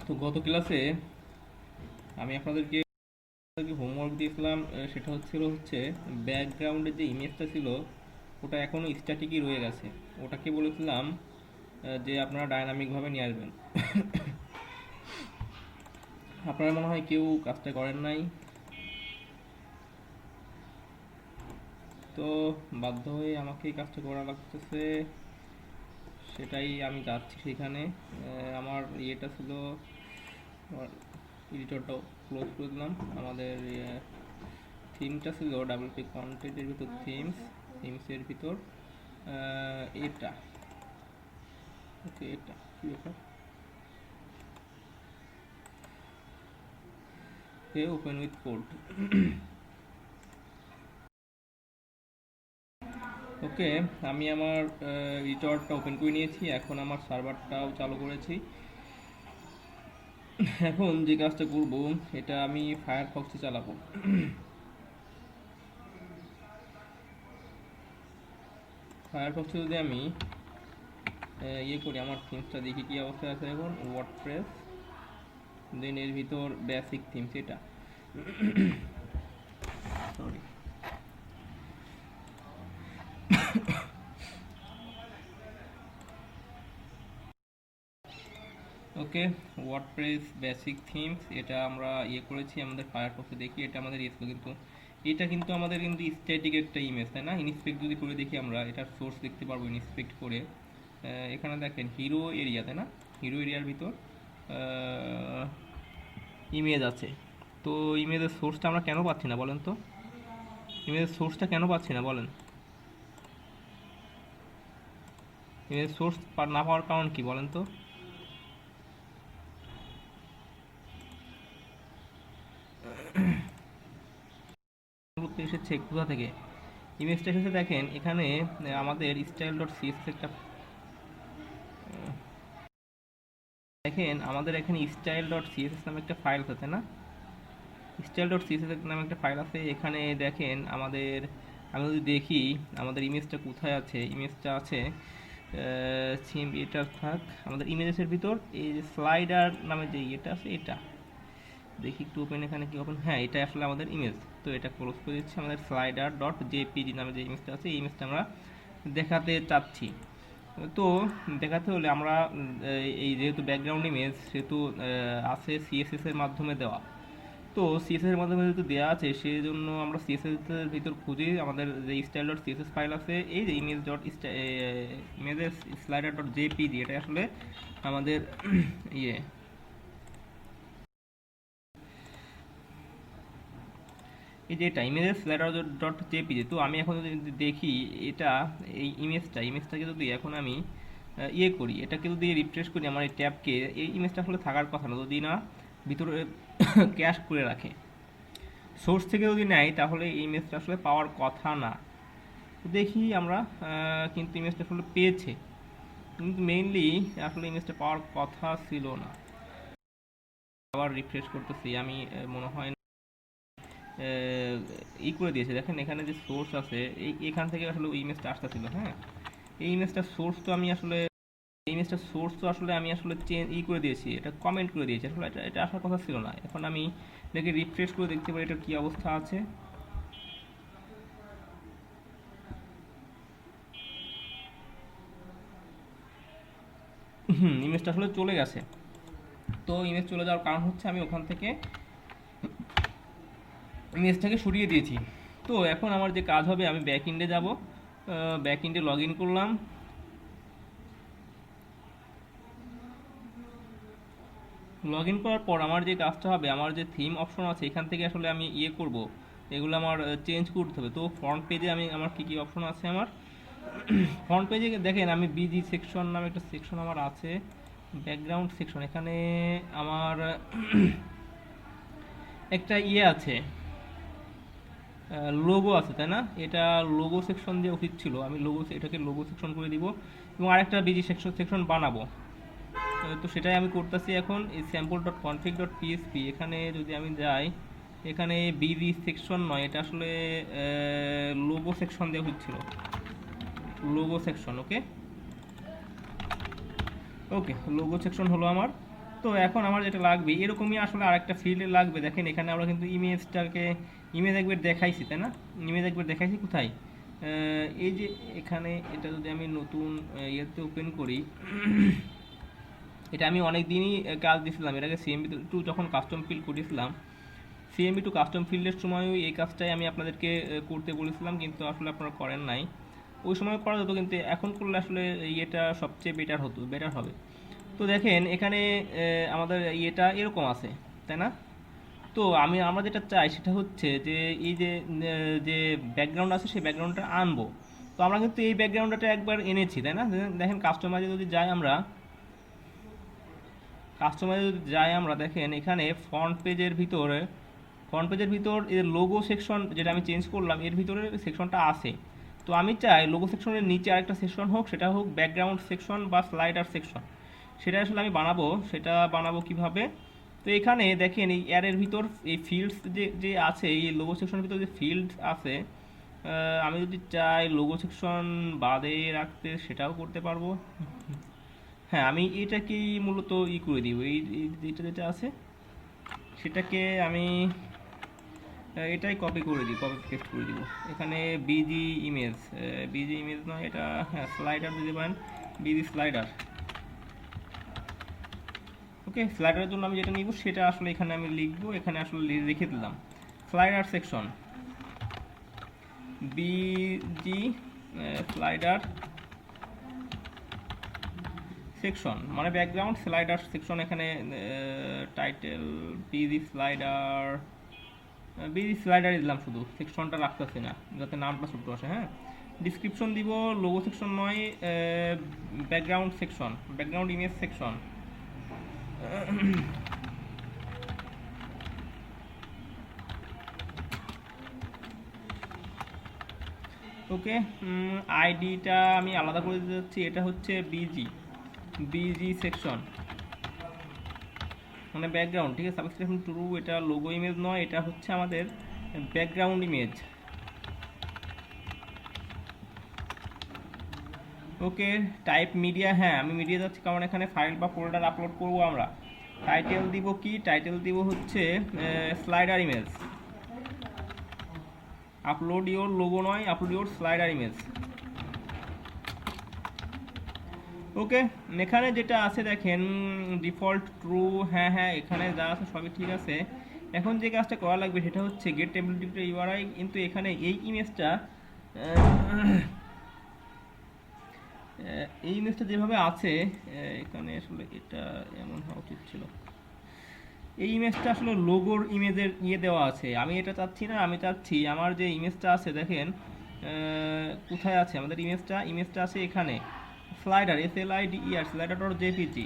তো গত ক্লাসে আমি আপনাদেরকে হোমওয়ার্ক দিয়েছিলাম, সেটা হচ্ছে ব্যাকগ্রাউন্ডের যে ইমেজটা ছিল ওটা এখনও স্ট্যাটিকই রয়ে গেছে। ওটাকে বলেছিলাম যে আপনারা ডায়নামিকভাবে নিয়ে আসবেন। আপনারা মনে হয় কেউ কাজটা করেন নাই, তো বাধ্য হয়ে আমাকে এই কাজটা করা লাগতেছে। সেটাই আমি যাচ্ছি সেখানে। আমার ইয়েটা ছিল, আমার এডিটরটাও ক্লোজ করে দিলাম। আমাদের থিমটা ছিল ডাব্লিউপি কন্টেন্টের ভিতর থিমসের ভিতর এটা, ওকে এটা কি ব্যাপার, ওপেন উইথ কোড। ওকে, আমি আমার এডিটরটা ওপেন করে নিয়েছি, এখন আমার সার্ভারটাও চালু করেছি। এখন যে কাজটা করব, এটা আমি ফায়ারফক্সে চালাবো। ফায়ারফক্সে যদি আমি ইয়ে করি, আমার থিমসটা দেখি কি অবস্থায় আছে এখন। ওয়ার্ডপ্রেস, দেন এর ভিতর বেসিক থিমস, এটা sorry okay, WordPress basic themes এটা আমরা ইয়ে করেছি আমাদের ফায়ারফক্সে। দেখি এটা আমাদের ইয়ে ছিল, কিন্তু এটা কিন্তু আমাদের কিন্তু স্ট্যাটিক একটা ইমেজ, তাই না? ইনস্পেক্ট যদি করে দেখি আমরা এটার সোর্স দেখতে পারবো ইনস্পেক্ট করে। এখানে দেখেন হিরো এরিয়া, তাই না? হিরো এরিয়ার ভিতর ইমেজ আছে। তো ইমেজের সোর্সটা আমরা কেন পাচ্ছি না বলেন তো? ইমেজের সোর্সটা কেন পাচ্ছি না বলেন? ইমেজের সোর্স না পাওয়ার কারণ কি বলেন তো? এসেছে কোথা থেকে? ইমেজটা এসেছে দেখেন এখানে, আমাদের স্টাইল ডট সিএসএস একটা, দেখেন আমাদের এখানে স্টাইল ডট সিএসএস নামে একটা ফাইল আছে না? স্টাইল ডট সিএসএস নামে একটা ফাইল আছে। এখানে দেখেন আমাদের, আমি যদি দেখি আমাদের ইমেজটা কোথায় আছে, ইমেজটা আছে সিম, এটা থাক আমাদের ইমেজের ভিতর। এই যে স্লাইডার নামে যে এটা আছে, এটা দেখি একটু ওপেন, এখানে কি ওপেন, হ্যাঁ এটা আসলে আমাদের ইমেজ। তো এটা ক্লোজ করে দিচ্ছি। আমাদের স্লাইডার ডট জেপিজি নামে যে ইমেজটা আছে, এই ইমেজটা আমরা দেখাতে চাচ্ছি। তো দেখাতে হলে আমরা এই যেহেতু ব্যাকগ্রাউন্ড ইমেজ সেহেতু আছে সিএসএস এর মাধ্যমে দেওয়া। তো সিএসএস এর মাধ্যমে যেহেতু দেওয়া আছে সেই জন্য আমরা সিএসএস এর ভিতর খুঁজি আমাদের যে স্টাইল ডট সিএসএস ফাইল আছে, এই যে ইমেজ ডট ইমেজের স্লাইডার ডট জেপিজি, এটা আসলে আমাদের ইয়ে এই যে এটা ইমেজের স্লাইডার ডট জেপিজি। তো আমি এখন যদি দেখি এটা, এই ইমেজটাকে যদি এখন আমি ইয়ে করি, এটাকে যদি রিফ্রেশ করি, আমার এই ট্যাবকে, এই ইমেজটা আসলে থাকার কথা না যদি না ভিতরে ক্যাশ করে রাখে। সোর্স থেকে যদি নেয় তাহলে এই ইমেজটা আসলে পাওয়ার কথা না। তো দেখি আমরা কিন্তু ইমেজটা আসলে পেয়েছে, কিন্তু মেইনলি আসলে ইমেজটা পাওয়ার কথা ছিল না। আবার রিফ্রেশ করতেছি আমি, মনে হয় ই করে দিয়েছে। দেখেন এখানে যে সোর্স আছে, এখান থেকে আসলে ওই ইমেজটা আসতেছিল। হ্যাঁ, এই ইমেজটার সোর্স তো আমি আসলে, এই ইমেজটার সোর্স তো আসলে আমি আসলে চেঞ্জ করে দিয়েছি, এটা কমেন্ট করে দিয়েছি। আসলে এটা আসার কথা ছিল না। এখন আমি এটাকে রিফ্রেশ করে দেখতে পারি এটার কী অবস্থা আছে। ইমেজটা আসলে চলে গেছে। তো ইমেজ চলে যাওয়ার কারণ হচ্ছে আমি ওখান থেকে ইমেজটাকে সরিয়ে দিয়েছি। তো এখন আমার যে কাজ হবে, আমি ব্যাক ইন্ডে যাব, ব্যাক ইন্ডে লগ ইন করলাম। লগ ইন করার পর আমার যে কাজটা হবে, আমার যে থিম অপশন আছে এখান থেকে আসলে আমি ইয়ে করব, এগুলো আমার চেঞ্জ করতে হবে। তো ফ্রন্ট পেজে আমি আমার কী কী অপশন আছে, আমার ফ্রন্ট পেজে দেখেন আমি বিজি সেকশন নামে একটা সেকশন আমার আছে, ব্যাকগ্রাউন্ড সেকশন। এখানে আমার একটা ইয়ে আছে, লোগো আছে, তাই না? এটা লোগো সেকশন যে উচিত ছিল, আমি এটাকে লোগো সেকশন করে দিব এবং আরেকটা বিজি সেকশন বানাবো। তো সেটাই আমি করতেছি এখন। এই sample dot config dot PSP, এখানে যদি আমি যাই, এখানে বিজি সেকশন নয়, এটা আসলে লোগো সেকশন দেওয়া হচ্ছিল, লোগো সেকশন। ওকে ওকে, লোগো সেকশন হলো আমার। তো এখন আমার যেটা লাগবে এরকমই আসলে আরেকটা ফিল্ডে লাগবে। দেখেন এখানে আমরা কিন্তু ইমেজ একবার দেখাইছি, তাই না? ইমেজ একবার দেখাইছি কোথায়? এই যে এখানে, এটা যদি আমি নতুন ইয়েতে ওপেন করি, এটা আমি অনেক দিনই কাজ দিয়েছিলাম এটাকে, সিএমবি টু যখন কাস্টম ফিল্ড করেছিলাম, সিএমবি টু কাস্টম ফিল্ডের সময়ও এই কাজটাই আমি আপনাদেরকে করতে বলেছিলাম, কিন্তু আসলে আপনারা করেন নাই। ওই সময় করা যেত, কিন্তু এখন করলে আসলে ইয়েটা সবচেয়ে বেটার হবে। তো দেখেন এখানে আমাদের ইয়েটা এরকম আছে, তাই না? তো আমরা যেটা চাই সেটা হচ্ছে যে এই যে ব্যাকগ্রাউন্ড আছে সেই ব্যাকগ্রাউন্ডটা আনবো। তো আমরা কিন্তু এই ব্যাকগ্রাউন্ডটা একবার এনেছি, তাই না? দেখেন কাস্টমাইজে যদি যাই আমরা, দেখেন এখানে ফ্রন্ট পেজের ভিতর এর লোগো সেকশন যেটা আমি চেঞ্জ করলাম, এর ভিতরে সেকশনটা আছে। তো আমি চাই লোগো সেকশনের নিচে আরেকটা সেকশন হোক, সেটা হোক ব্যাকগ্রাউন্ড সেকশন বা স্লাইডার সেকশন। সেটা আসলে আমি বানাবো কিভাবে? তো এখানে দেখেন এই অ্যারের ভিতর এই ফিল্ডস যে আছে, এই লোগো সেকশনের ভিতর যে ফিল্ড আছে, আমি যদি চাই লোগো সেকশন বাদে রাখতে সেটাও করতে পারবো। হ্যাঁ, আমি এটাকেই মূলত করে দিব, এইটা যেটা আছে সেটাকে আমি এটাই কপি পেস্ট করে দিব এখানে। বিজি ইমেজ নয় এটা, হ্যাঁ স্লাইডার দিতে পারেন, বিজি স্লাইডার। ওকে, স্লাইডারের জন্য আমি যেটা নিব সেটা আসলে এখানে আমি লিখবো, এখানে আসলে লিখে দিলাম slider section, busy slider section মানে ব্যাকগ্রাউন্ড স্লাইডার সেকশন। এখানে টাইটেল বিজি স্লাইডারই দিলাম, শুধু সেকশনটা রাখতেছি না যাতে নামটা ছোট আসে। হ্যাঁ, ডিসক্রিপশন দিব লোগো সেকশন নয়, ব্যাকগ্রাউন্ড ইমেজ সেকশন। ওকে, আইডিটা আমি আলাদা করে দিতে যাচ্ছি, এটা হচ্ছে বিজি সেকশন মানে ব্যাকগ্রাউন্ড, ঠিক আছে। সাবস্ক্রিপশন ট্রু, এটা লোগো ইমেজ নয়, এটা হচ্ছে আমাদের ব্যাকগ্রাউন্ড ইমেজ। ওকে, টাইপ মিডিয়া, হ্যাঁ আমি মিডিয়া যাচ্ছি কারণ এখানে ফাইল বা ফোল্ডার আপলোড করব আমরা। টাইটেল দিব কি? টাইটেল দিব হচ্ছে slider image. Upload your logo নয়, আপলোড ইওর স্লাইডার ইমেজ। ওকে, এখানে যেটা আছে দেখেন ডিফল্ট ট্রু, হ্যাঁ এখানে যা আছে সবই ঠিক আছে। এখন যে কাজটা করা লাগবে সেটা হচ্ছে গেট টেম্পলেট ইউআরআই, কিন্তু এখানে এই ইমেজটা যেভাবে আছে এখানে আসলে এটা এমন হওয়া উচিত ছিল। এই ইমেজটা আসলে লোগোর ইমেজের দেওয়া আছে, আমি এটা চাচ্ছি না। আমি চাচ্ছি আমার যে ইমেজটা আছে দেখেন কোথায় আছে আমাদের ইমেজটা আছে এখানে slider, slider dot JPG,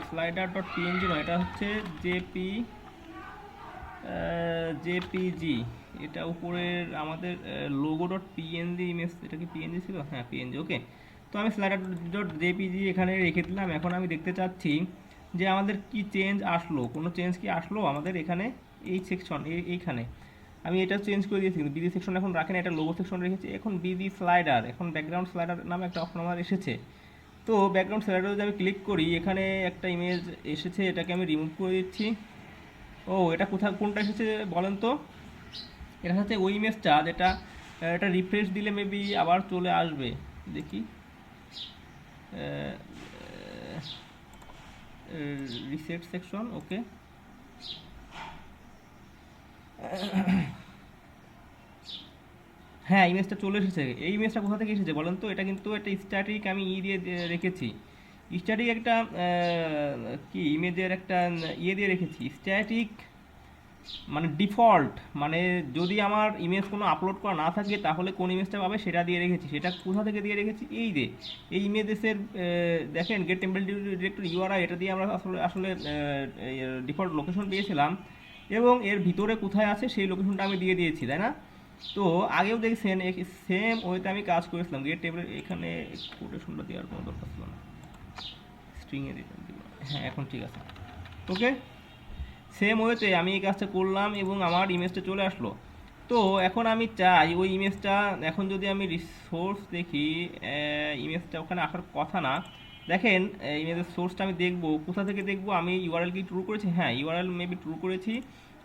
slider dot PNG নয়, এটা হচ্ছে জেপিজি। এটা উপরের আমাদের লোগো ডট পিএনজি ইমেজ, এটা কি পিএনজি ছিল? হ্যাঁ পিএনজি। ওকে, তো আমি স্লাইডার ডট জেপিজি এখানে রেখে দিলাম। এখন আমি দেখতে চাচ্ছি যে আমাদের কি চেঞ্জ আসলো, কোনো চেঞ্জ কি আসলো আমাদের এখানে এই সেকশন, এইখানে আমি এটা চেঞ্জ করে দিয়েছি, কিন্তু বিজি সেকশন এখন রাখেন, এটা লোগো সেকশন রেখেছি। এখন বিজি স্লাইডার, এখন ব্যাকগ্রাউন্ড স্লাইডার নামে একটা অপশন আমার এসেছে। তো ব্যাকগ্রাউন্ড স্লাইডার যদি আমি ক্লিক করি, এখানে একটা ইমেজ এসেছে, এটাকে আমি রিমুভ করে দিচ্ছি। ও, এটা কোনটা এসেছে বলেন তো? এটা হচ্ছে ওই ইমেজটা যেটা, এটা রিফ্রেশ দিলে মেবি আবার চলে আসবে, দেখি রিসেট সেকশন। ওকে, হ্যাঁ ইমেজটা চলে এসেছে। এই ইমেজটা কোথা থেকে এসেছে বলেন তো? এটা কিন্তু একটা স্ট্যাটিক আমি দিয়ে রেখেছি, স্ট্যাটিক একটা কি ইমেজের একটা দিয়ে রেখেছি স্ট্যাটিক মানে ডিফল্ট, মানে যদি আমার ইমেজ কোনো আপলোড করা না থাকে তাহলে কোন ইমেজটা পাবে সেটা দিয়ে রেখেছি। সেটা কোথা থেকে দিয়ে রেখেছি? এই ইমেজেসের দেখেন গেট টেম্পলেট ডিরেক্টর ইউআরআই, এটা দিয়ে আমরা আসলে ডিফল্ট লোকেশন পেয়েছিলাম, এবং এর ভিতরে কোথায় আছে সেই লোকেশনটা আমি দিয়ে দিয়েছি, তাই না? তো আগেও দেখছেন সেম ওয়েতে আমি কাজ করেছিলাম। গেট টেবিল এখানে কোটেশনটা দেওয়ার কোনো দরকার ছিল না, স্ট্রিংয়ে দিলাম। হ্যাঁ এখন ঠিক আছে। ওকে, সেম ওয়েতে আমি এই কাজটা করলাম এবং আমার ইমেজটা চলে আসলো। তো এখন আমি চাই ওই ইমেজটা, এখন যদি আমি রিসোর্স দেখি, ইমেজটা ওখানে আসার কথা না। দেখেন ইমেজের সোর্সটা আমি দেখব, কোথা থেকে দেখব, আমি ইউআরএল কি ট্রু করেছি, হ্যাঁ ইউআরএল মেবি ট্রু করেছি।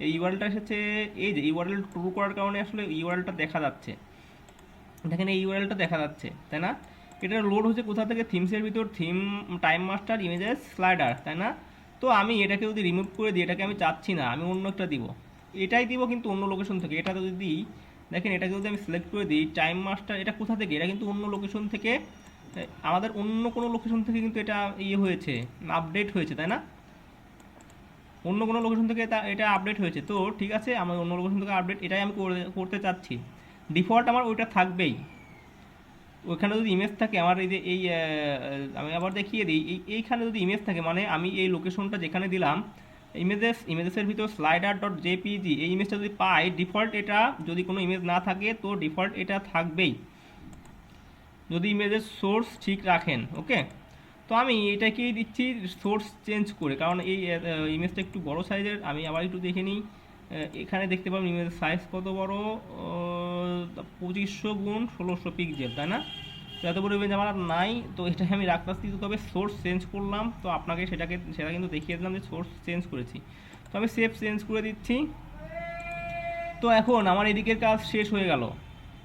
এই ইউআরএলটা এসেছে, এই যে ইউআরএল ট্রু করার কারণে আসলে ইউআরএলটা দেখা যাচ্ছে, দেখেন এই ইউআরএলটা দেখা যাচ্ছে, তাই না? এটা লোড হচ্ছে কোথা থেকে, থিমসের ভিতর, theme time master images slider, তাই না? তো আমি এটাকে যদি রিমুভ করে দিই, এটাকে আমি চাচ্ছি না, আমি অন্য একটা দিব, এটাই দিব কিন্তু অন্য লোকেশন থেকে। এটা যদি দিই, দেখেন এটাকে যদি আমি সিলেক্ট করে দিই টাইম মাস্টার, এটা কোথা থেকে, এটা কিন্তু অন্য লোকেশন থেকে, আমাদের অন্য কোনো লোকেশন থেকে কিন্তু এটা ইয়ে হয়েছে, আপডেট হয়েছে, তাই না? অন্য কোনো লোকেশন থেকে এটা আপডেট হয়েছে। তো ঠিক আছে, আমার অন্য লোকেশন থেকে আপডেট, এটাই আমি করতে চাচ্ছি। ডিফল্ট আমার ওইটা থাকবেই, ওইখানে যদি ইমেজ থাকে আমার, এই যে এই আমি আবার দেখিয়ে দিই, এইখানে যদি ইমেজ থাকে মানে আমি এই লোকেশনটা যেখানে দিলাম ইমেজেসের ভিতর স্লাইডার ডট জেপিজি, এই ইমেজটা যদি পাই, ডিফল্ট এটা, যদি কোনো ইমেজ না থাকে তো ডিফল্ট এটা থাকবেই, যদি ইমেজের সোর্স ঠিক রাখেন। ওকে, তো আমি এটাকেই দিচ্ছি সোর্স চেঞ্জ করে, কারণ এই ইমেজটা একটু বড় সাইজের। আমি আবার একটু দেখে নিই, এখানে দেখতে পাবেন ইমেজের সাইজ কত বড়, 2500 গুণ 1600 পিক্সেল, তাই না? তো এত বড় ইমেজ আমার আর নাই, তো এটা আমি রাখতেছি। তবে সোর্স চেঞ্জ করলাম, তো আপনাকে সেটা কিন্তু দেখিয়ে দিলাম যে সোর্স চেঞ্জ করেছি। তো আমি সেভ চেঞ্জ করে দিচ্ছি। তো এখন আমার এদিকের কাজ শেষ হয়ে গেল।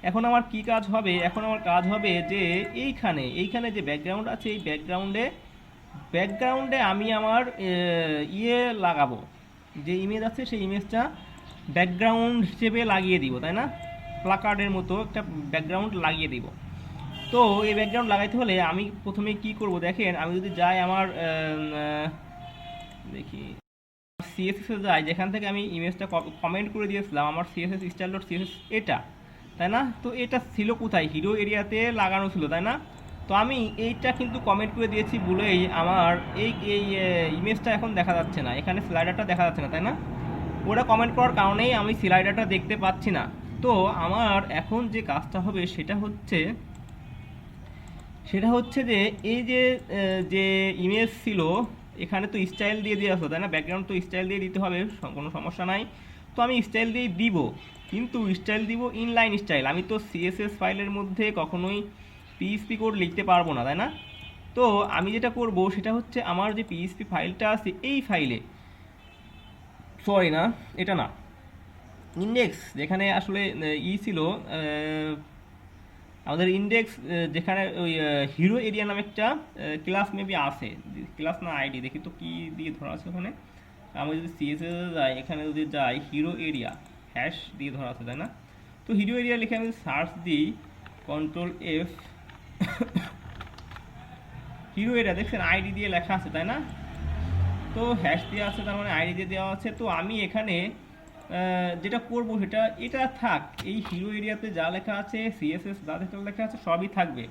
এখন আমার কি কাজ হবে, এখন আমার কাজ হবে যে এইখানে যে ব্যাকগ্রাউন্ড আছে, এই ব্যাকগ্রাউন্ডে আমি আমার ইয়ে লাগাবো, যে ইমেজ আছে সেই ইমেজটা ব্যাকগ্রাউন্ড হিসেবে লাগিয়ে দিব, তাই না? প্লাকার্ডের মতো একটা ব্যাকগ্রাউন্ড লাগিয়ে দিব। তো এই ব্যাকগ্রাউন্ড লাগাইতে হলে আমি প্রথমে কি করব, দেখেন আমি যদি যাই আমার দেখি সিএসএস এ যাই, যেখান থেকে আমি ইমেজটা কমেন্ট করে দিয়েছিলাম, আমার সিএসএস স্টাইল ডট সিএসএস এটা, তাই না? তো এটা ছিল কোথায়, হিরো এরিয়াতে লাগানো ছিল, তাই না? তো আমি এইটা কিন্তু কমেন্ট করে দিয়েছি বলেই আমার এই এই ইমেজটা এখন দেখা যাচ্ছে না, এখানে স্লাইডারটা দেখা যাচ্ছে না, তাই না? ওটা কমেন্ট করার কারণেই আমি স্লাইডারটা দেখতে পাচ্ছি না। তো আমার এখন যে কাজটা হবে সেটা হচ্ছে যে এই যে ইমেজ ছিল, এখানে তো স্টাইল দিয়ে দিয়ে আসলো, তাই না? ব্যাকগ্রাউন্ড তো স্টাইল দিয়ে দিতে হবে, কোনো সমস্যা নাই। তো আমি স্টাইল দিয়ে দিব, কিন্তু স্টাইল দিব ইনলাইন স্টাইল। আমি তো সিএসএস ফাইলের মধ্যে কখনোই পিএইচপি কোড লিখতে পারবো না, তাই না? তো আমি যেটা করব সেটা হচ্ছে, আমার যে পিএইচপি ফাইলটা আছে এই ফাইলে, সরি না, এটা না, ইন্ডেক্স যেখানে আসলে ছিল, আমাদের ইন্ডেক্স যেখানে ওই হিরো এরিয়া নামে একটা ক্লাস মেবি আছে, ক্লাস না আইডি, দেখি তো কি দিয়ে ধরা আছে ওখানে। আমি যদি সিএসএস যাই, এখানে যদি যাই হিরো এরিয়া হ্যাশ দিয়ে ধরা আছে, তাই না? তো হিরো এরিয়া লিখে আমি সার্চ দিই, কন্ট্রোল এফ, হিরো এরিয়া দেখছেন আইডি দিয়ে লেখা আছে, তাই না? তো হ্যাশ দিয়ে আছে, তার মানে আইডি দিয়ে দেওয়া আছে। তো আমি এখানে যেটা করব সেটা, এটা থাক, এই হিরো এরিয়াতে যা লেখা আছে, সিএসএস যা লেখা আছে সবই থাকবে।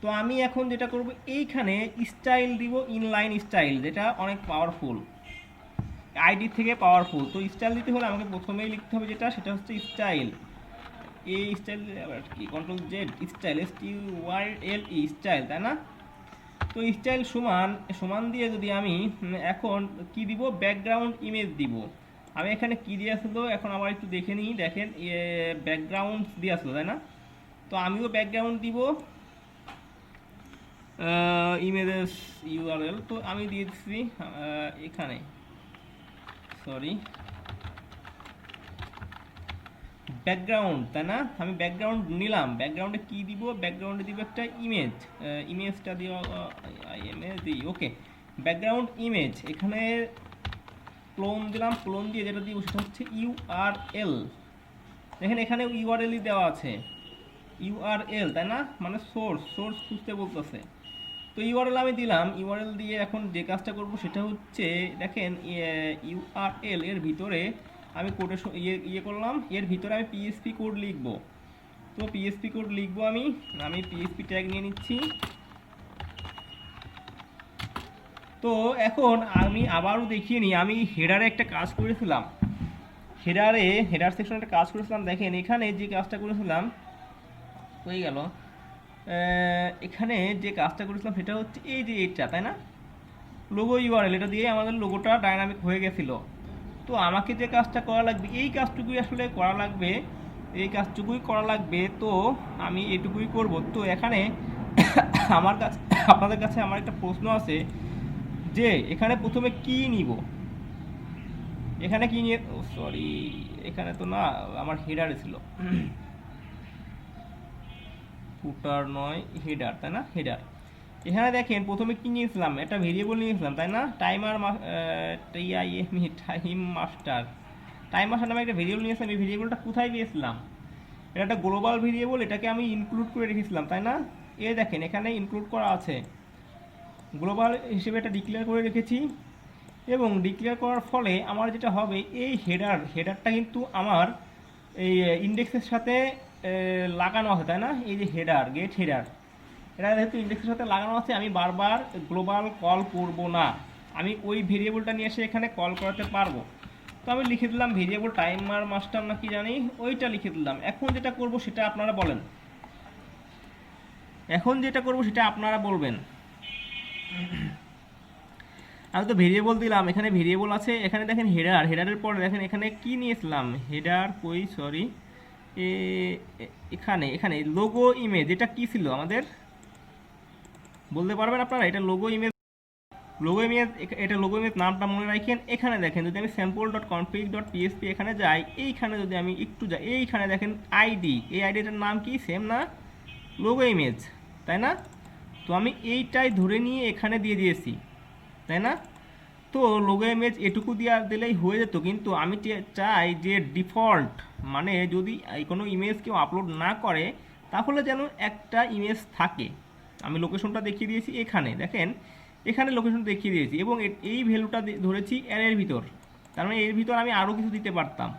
তো আমি এখন যেটা করব, এইখানে স্টাইল দিব, ইনলাইন স্টাইল, যেটা অনেক পাওয়ারফুল, আইডি থেকে পাওয়ারফুল। তো স্টাইল দিতে হলে আমাকে প্রথমেই লিখতে হবে সেটা হচ্ছে স্টাইল, এই স্টাইল কি, control Z, style, STYLE style, তাই না? তো স্টাইল সমান সমান দিয়ে যদি আমি এখন কি দিব, ব্যাকগ্রাউন্ড ইমেজ দিব। আমি এখানে কি দিয়ে আসলো, এখন আবার একটু দেখে নিই, দেখেন ব্যাকগ্রাউন্ড দিয়ে আসলো, তাই না? তো আমিও ব্যাকগ্রাউন্ড দিব, ইমেজেস ইউআরএল, তো আমি দিয়ে দিচ্ছি এখানে, সরি, ব্যাকগ্রাউন্ড, তাই না? আমি ব্যাকগ্রাউন্ড নিলাম, ব্যাকগ্রাউন্ডে কি দিব, ব্যাকগ্রাউন্ডে দিব একটা ইমেজ, ইমেজটা দিয়ে ইমেজ দিই, ওকে, ব্যাকগ্রাউন্ড ইমেজ, এখানে ক্লোন দিলাম, ক্লোন দিয়ে যেটা দিব সেটা হচ্ছে ইউআরএল। দেখেন এখানে ইউআরএলই দেওয়া আছে, ইউআরএল, তাই না? মানে সোর্স খুঁজতে বলতেছে। তো ইউআরএল আমি দিলাম, ইউআরএল দিয়ে এখন যে কাজটা করব সেটা হচ্ছে, দেখেন ইউআরএল এর ভিতরে আমি কোডে ইয়ে করলাম, এর ভিতরে আমি পিএইচপি কোড লিখব। তো পিএইচপি কোড লিখব, আমি পিএইচপি ট্যাগ নিয়ে নিচ্ছি। তো এখন আমি আবারও দেখিয়ে নিই, আমি হেডারে একটা কাজ করেছিলাম, হেডার সেকশনে একটা কাজ করেছিলাম। দেখেন এখানে যে কাজটা করেছিলাম হয়ে গেল, এখানে যে কাজটা করেছিলাম সেটা হচ্ছে এই যে এটা, তাই না? লোগো ইউআরএল, এটা দিয়ে আমাদের লোগোটা ডায়নামিক হয়ে গেছিলো। তো আমাকে যে কাজটা করা লাগবে, এই কাজটুকুই আসলে করা লাগবে, এই কাজটুকুই করা লাগবে। তো আমি এটুকুই করব। তো এখানে আমার কাছে আপনাদের কাছে আমার একটা প্রশ্ন আছে যে এখানে প্রথমে কি নিব, এখানে কি নিয়ে, সরি এখানে তো না, আমার হেডার ছিল, ফুটার নয় হেডার, তাই না, হেডার। এখানে দেখেন প্রথমে কি নিয়েছিলাম, একটা ভেরিয়েবল নিয়েছিলাম তাই না, timer time master, time master নামে একটা ভেরিয়েবল নিয়েছিলাম। এই ভেরিয়েবলটা কোথায় পেয়েছিলাম, এটা একটা গ্লোবাল ভেরিয়েবল, এটাকে আমি ইনক্লুড করে রেখেছিলাম তাই না। এই দেখেন এখানে ইনক্লুড করা আছে, গ্লোবাল হিসেবে এটা ডিক্লেয়ার করে রেখেছি। এবং ডিক্লেয়ার করার ফলে আমার যেটা হবে, এই হেডারটা কিন্তু আমার এই ইন্ডেক্সের সাথে লাগানো আছে তাই না। এই যে হেডার, গেট হেডার, এটা যেহেতু ইন্ডেক্সের সাথে লাগানো আছে, আমি বারবার গ্লোবাল কল করব না, আমি ওই ভেরিয়েবলটা নিয়ে এসে এখানে কল করাতে পারবো। তো আমি লিখে দিলাম ভেরিয়েবল টাইমার মাস্টার না কি জানি, ওইটা লিখে দিলাম। এখন যেটা করব সেটা আপনারা বলেন, এখন যেটা করব সেটা আপনারা বলবেন। আমি তো ভেরিয়েবল দিলাম, এখানে ভেরিয়েবল আছে, এখানে দেখেন হেডার, হেডারের পরে দেখেন এখানে কি নিয়েছিলাম, হেডার কই, সরি, এখানে এখানে লোগো ইমেজ, এটা কি ছিল আমাদের, বলতে পারবেন আপনারা, এটা লোগো ইমেজ, লোগো ইমেজ, এটা লোগো ইমেজ নামটা মনে রাখেন। এখানে দেখেন যদি আমি sample dot config dot PSP এখানে যাই, এইখানে যদি আমি একটু যাই, এইখানে দেখেন আইডি, এই আইডিটার নাম কি, সেম না, লোগো ইমেজ, তাই না। তো আমি এইটাই ধরে নিয়ে এখানে দিয়ে দিয়েছি তাই না। তো লোগো ইমেজ এটুকু দিয়ে দিলেই হয়ে যেত, কিন্তু আমি চাই যে ডিফল্ট, মানে যদি কোনো ইমেজ কেউ আপলোড না করে তাহলে যেন একটা ইমেজ থাকে। আমি লোকেশনটা দেখিয়ে দিয়েছি, এখানে দেখেন, এখানে লোকেশন দেখিয়ে দিয়েছি, এবং এই ভ্যালুটা ধরেছি অ্যারের ভিতর, তার মানে এর ভিতর আমি আরও কিছু দিতে পারতাম।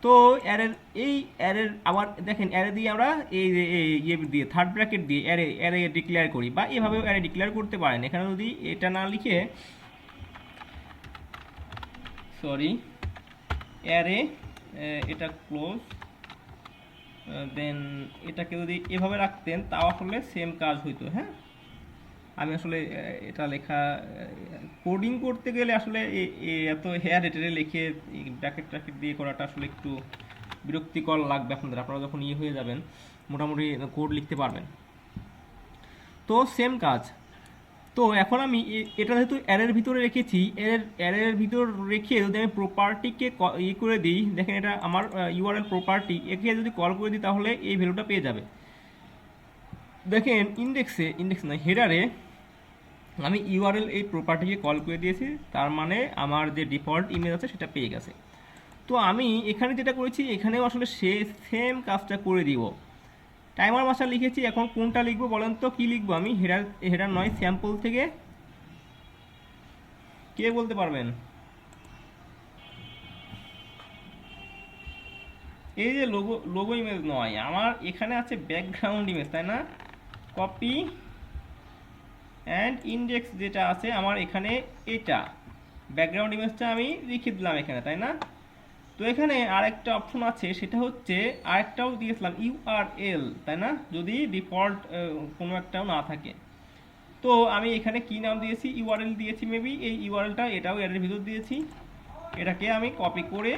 তো অ্যারের, এই অ্যারের আবার দেখেন অ্যারে দিয়ে আমরা এই ইয়ে দিয়ে থার্ড ব্র্যাকেট দিয়ে অ্যারে অ্যারে ডিক্লেয়ার করি, বা এভাবেও অ্যারে ডিক্লেয়ার করতে পারেন। এখানে যদি এটা না লিখে, সরি, অ্যারে, এটা ক্লোজ, দেন এটাকে যদি এভাবে রাখতেন তাও আসলে সেম কাজ হইতো। হ্যাঁ, আমি আসলে এটা লেখা, কোডিং করতে গেলে আসলে এত হেয়ার রেটারে লিখে ব্র্যাকেট ট্র্যাকেট দিয়ে করাটা আসলে একটু বিরক্তিকর লাগবে আপনাদের, আপনারা যখন ইয়ে হয়ে যাবেন মোটামুটি কোড লিখতে পারবেন। তো সেম কাজ। তো এখন আমি এটা যেহেতু অ্যারের ভিতরে রেখেছি, অ্যারের ভিতর রেখে যদি আমি প্রপার্টিকে ইয়ে করে দিই, দেখেন এটা আমার ইউআরএল প্রপার্টি, একে যদি কল করে দিই তাহলে এই ভ্যালুটা পেয়ে যাবে। দেখেন ইন্ডেক্স নয়, হেডারে আমি ইউআরএল এই প্রপার্টিকে কল করে দিয়েছি, তার মানে আমার যে ডিফল্ট ইমেজ আছে সেটা পেয়ে গেছে। তো আমি এখানে যেটা করেছি, এখানেও আসলে সেম কাজটা করে দিব। টাইমার মাস্টার লিখেছি, এখন কোনটা লিখবো বলেন তো, কি লিখবো আমি, হেডার, হেডার নয়, স্যাম্পল থেকে, কে বলতে পারবেন। এই যে লোগো ইমেজ নয়, আমার এখানে আছে ব্যাকগ্রাউন্ড ইমেজ তাই না, কপি অ্যান্ড ইন্ডেক্স যেটা আছে আমার এখানে, এটা ব্যাকগ্রাউন্ড ইমেজটা আমি লিখে দিলাম এখানে তাই না। তো এখানে আরেকটা অপশন আছে, সেটা হচ্ছে আরেকটাও দিয়েছিলাম ইউআরএল তাই না, যদি ডিফল্ট কোনো একটাও না থাকে। তো আমি এখানে কি নাম দিয়েছি, ইউআরএল দিয়েছি মেবি, এই ইউআরএলটা এটাও এর ভিতর দিয়েছি। এটাকে আমি কপি করে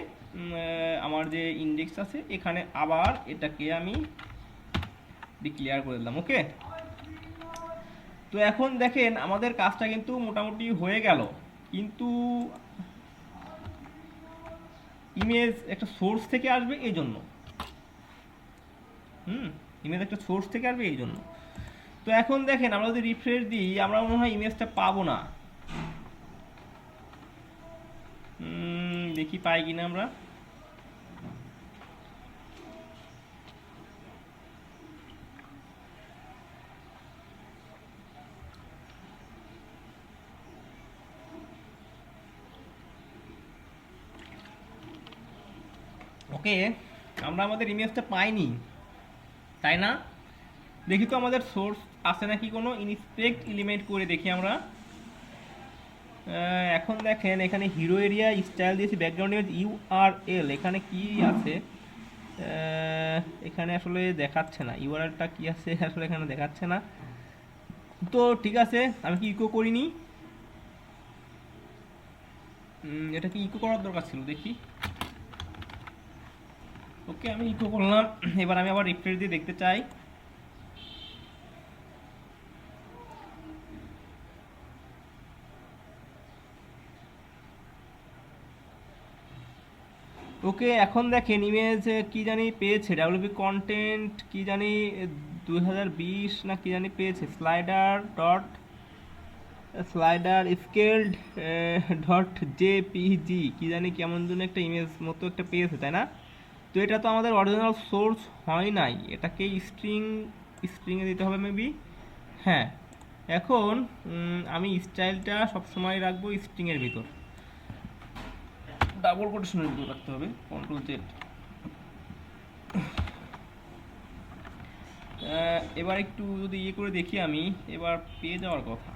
আমার যে ইন্ডেক্স আছে এখানে আবার এটাকে আমি ডিক্লেয়ার করে দিলাম। ওকে, তো এখন দেখেন আমাদের কাজটা কিন্তু মোটামুটি হয়ে গেল, কিন্তু ইমেজ একটা সোর্স থেকে আসবে এই জন্য, ইমেজ একটা সোর্স থেকে আসবে এই জন্য। তো এখন দেখেন আমরা যদি রিফ্রেশ দিই, আমরা মনে হয় ইমেজটা পাবো না, দেখি পাই কিনা আমরা। ওকে, আমরা আমাদের ইমেজটা পাইনি তাই না। দেখি তো আমাদের সোর্স আছে নাকি কোনো, ইনস্পেক্ট এলিমেন্ট করে দেখি আমরা। এখন দেখেন এখানে হিরো এরিয়া স্টাইল দিয়েছি, ব্যাকগ্রাউন্ড ইমেজ ইউআরএল, এখানে কি আছে, এখানে আসলে দেখাচ্ছে না ইউআরএলটা কি আছে, আসলে এখানে দেখাচ্ছে না। তো ঠিক আছে, আমি কি ইকো করিনি, এটা কি ইকো করার দরকার ছিল, দেখি। ওকে, আমি ইকো করলাম। এবার আমি আবার রিফ্রেশ দিয়ে দেখতে চাই। ওকে, এখন দেখেন ইমেজ কি জানি পেয়েছে, ডাব্লিউপি কন্টেন্ট কি জানি 2020 না কি জানি পেয়েছে, স্লাইডার স্কেলড ডট জেপিজি কি জানি কেমন যেন একটা ইমেজ মতো একটা পেয়েছে, তাই না? তো এটা তো আমাদের অরিজিনাল সোর্স হয় নাই, এটাকে স্ট্রিংয়ে দিতে হবে মেবি। হ্যাঁ, এখন আমি স্টাইলটা সবসময় রাখবো স্ট্রিংয়ের ভিতর, ডাবল কোটেশনের ভিতর রাখতে হবে, কন্ট্রোল জেড। এবার একটু যদি ইয়ে করে দেখি আমি, এবার পেয়ে যাওয়ার কথা।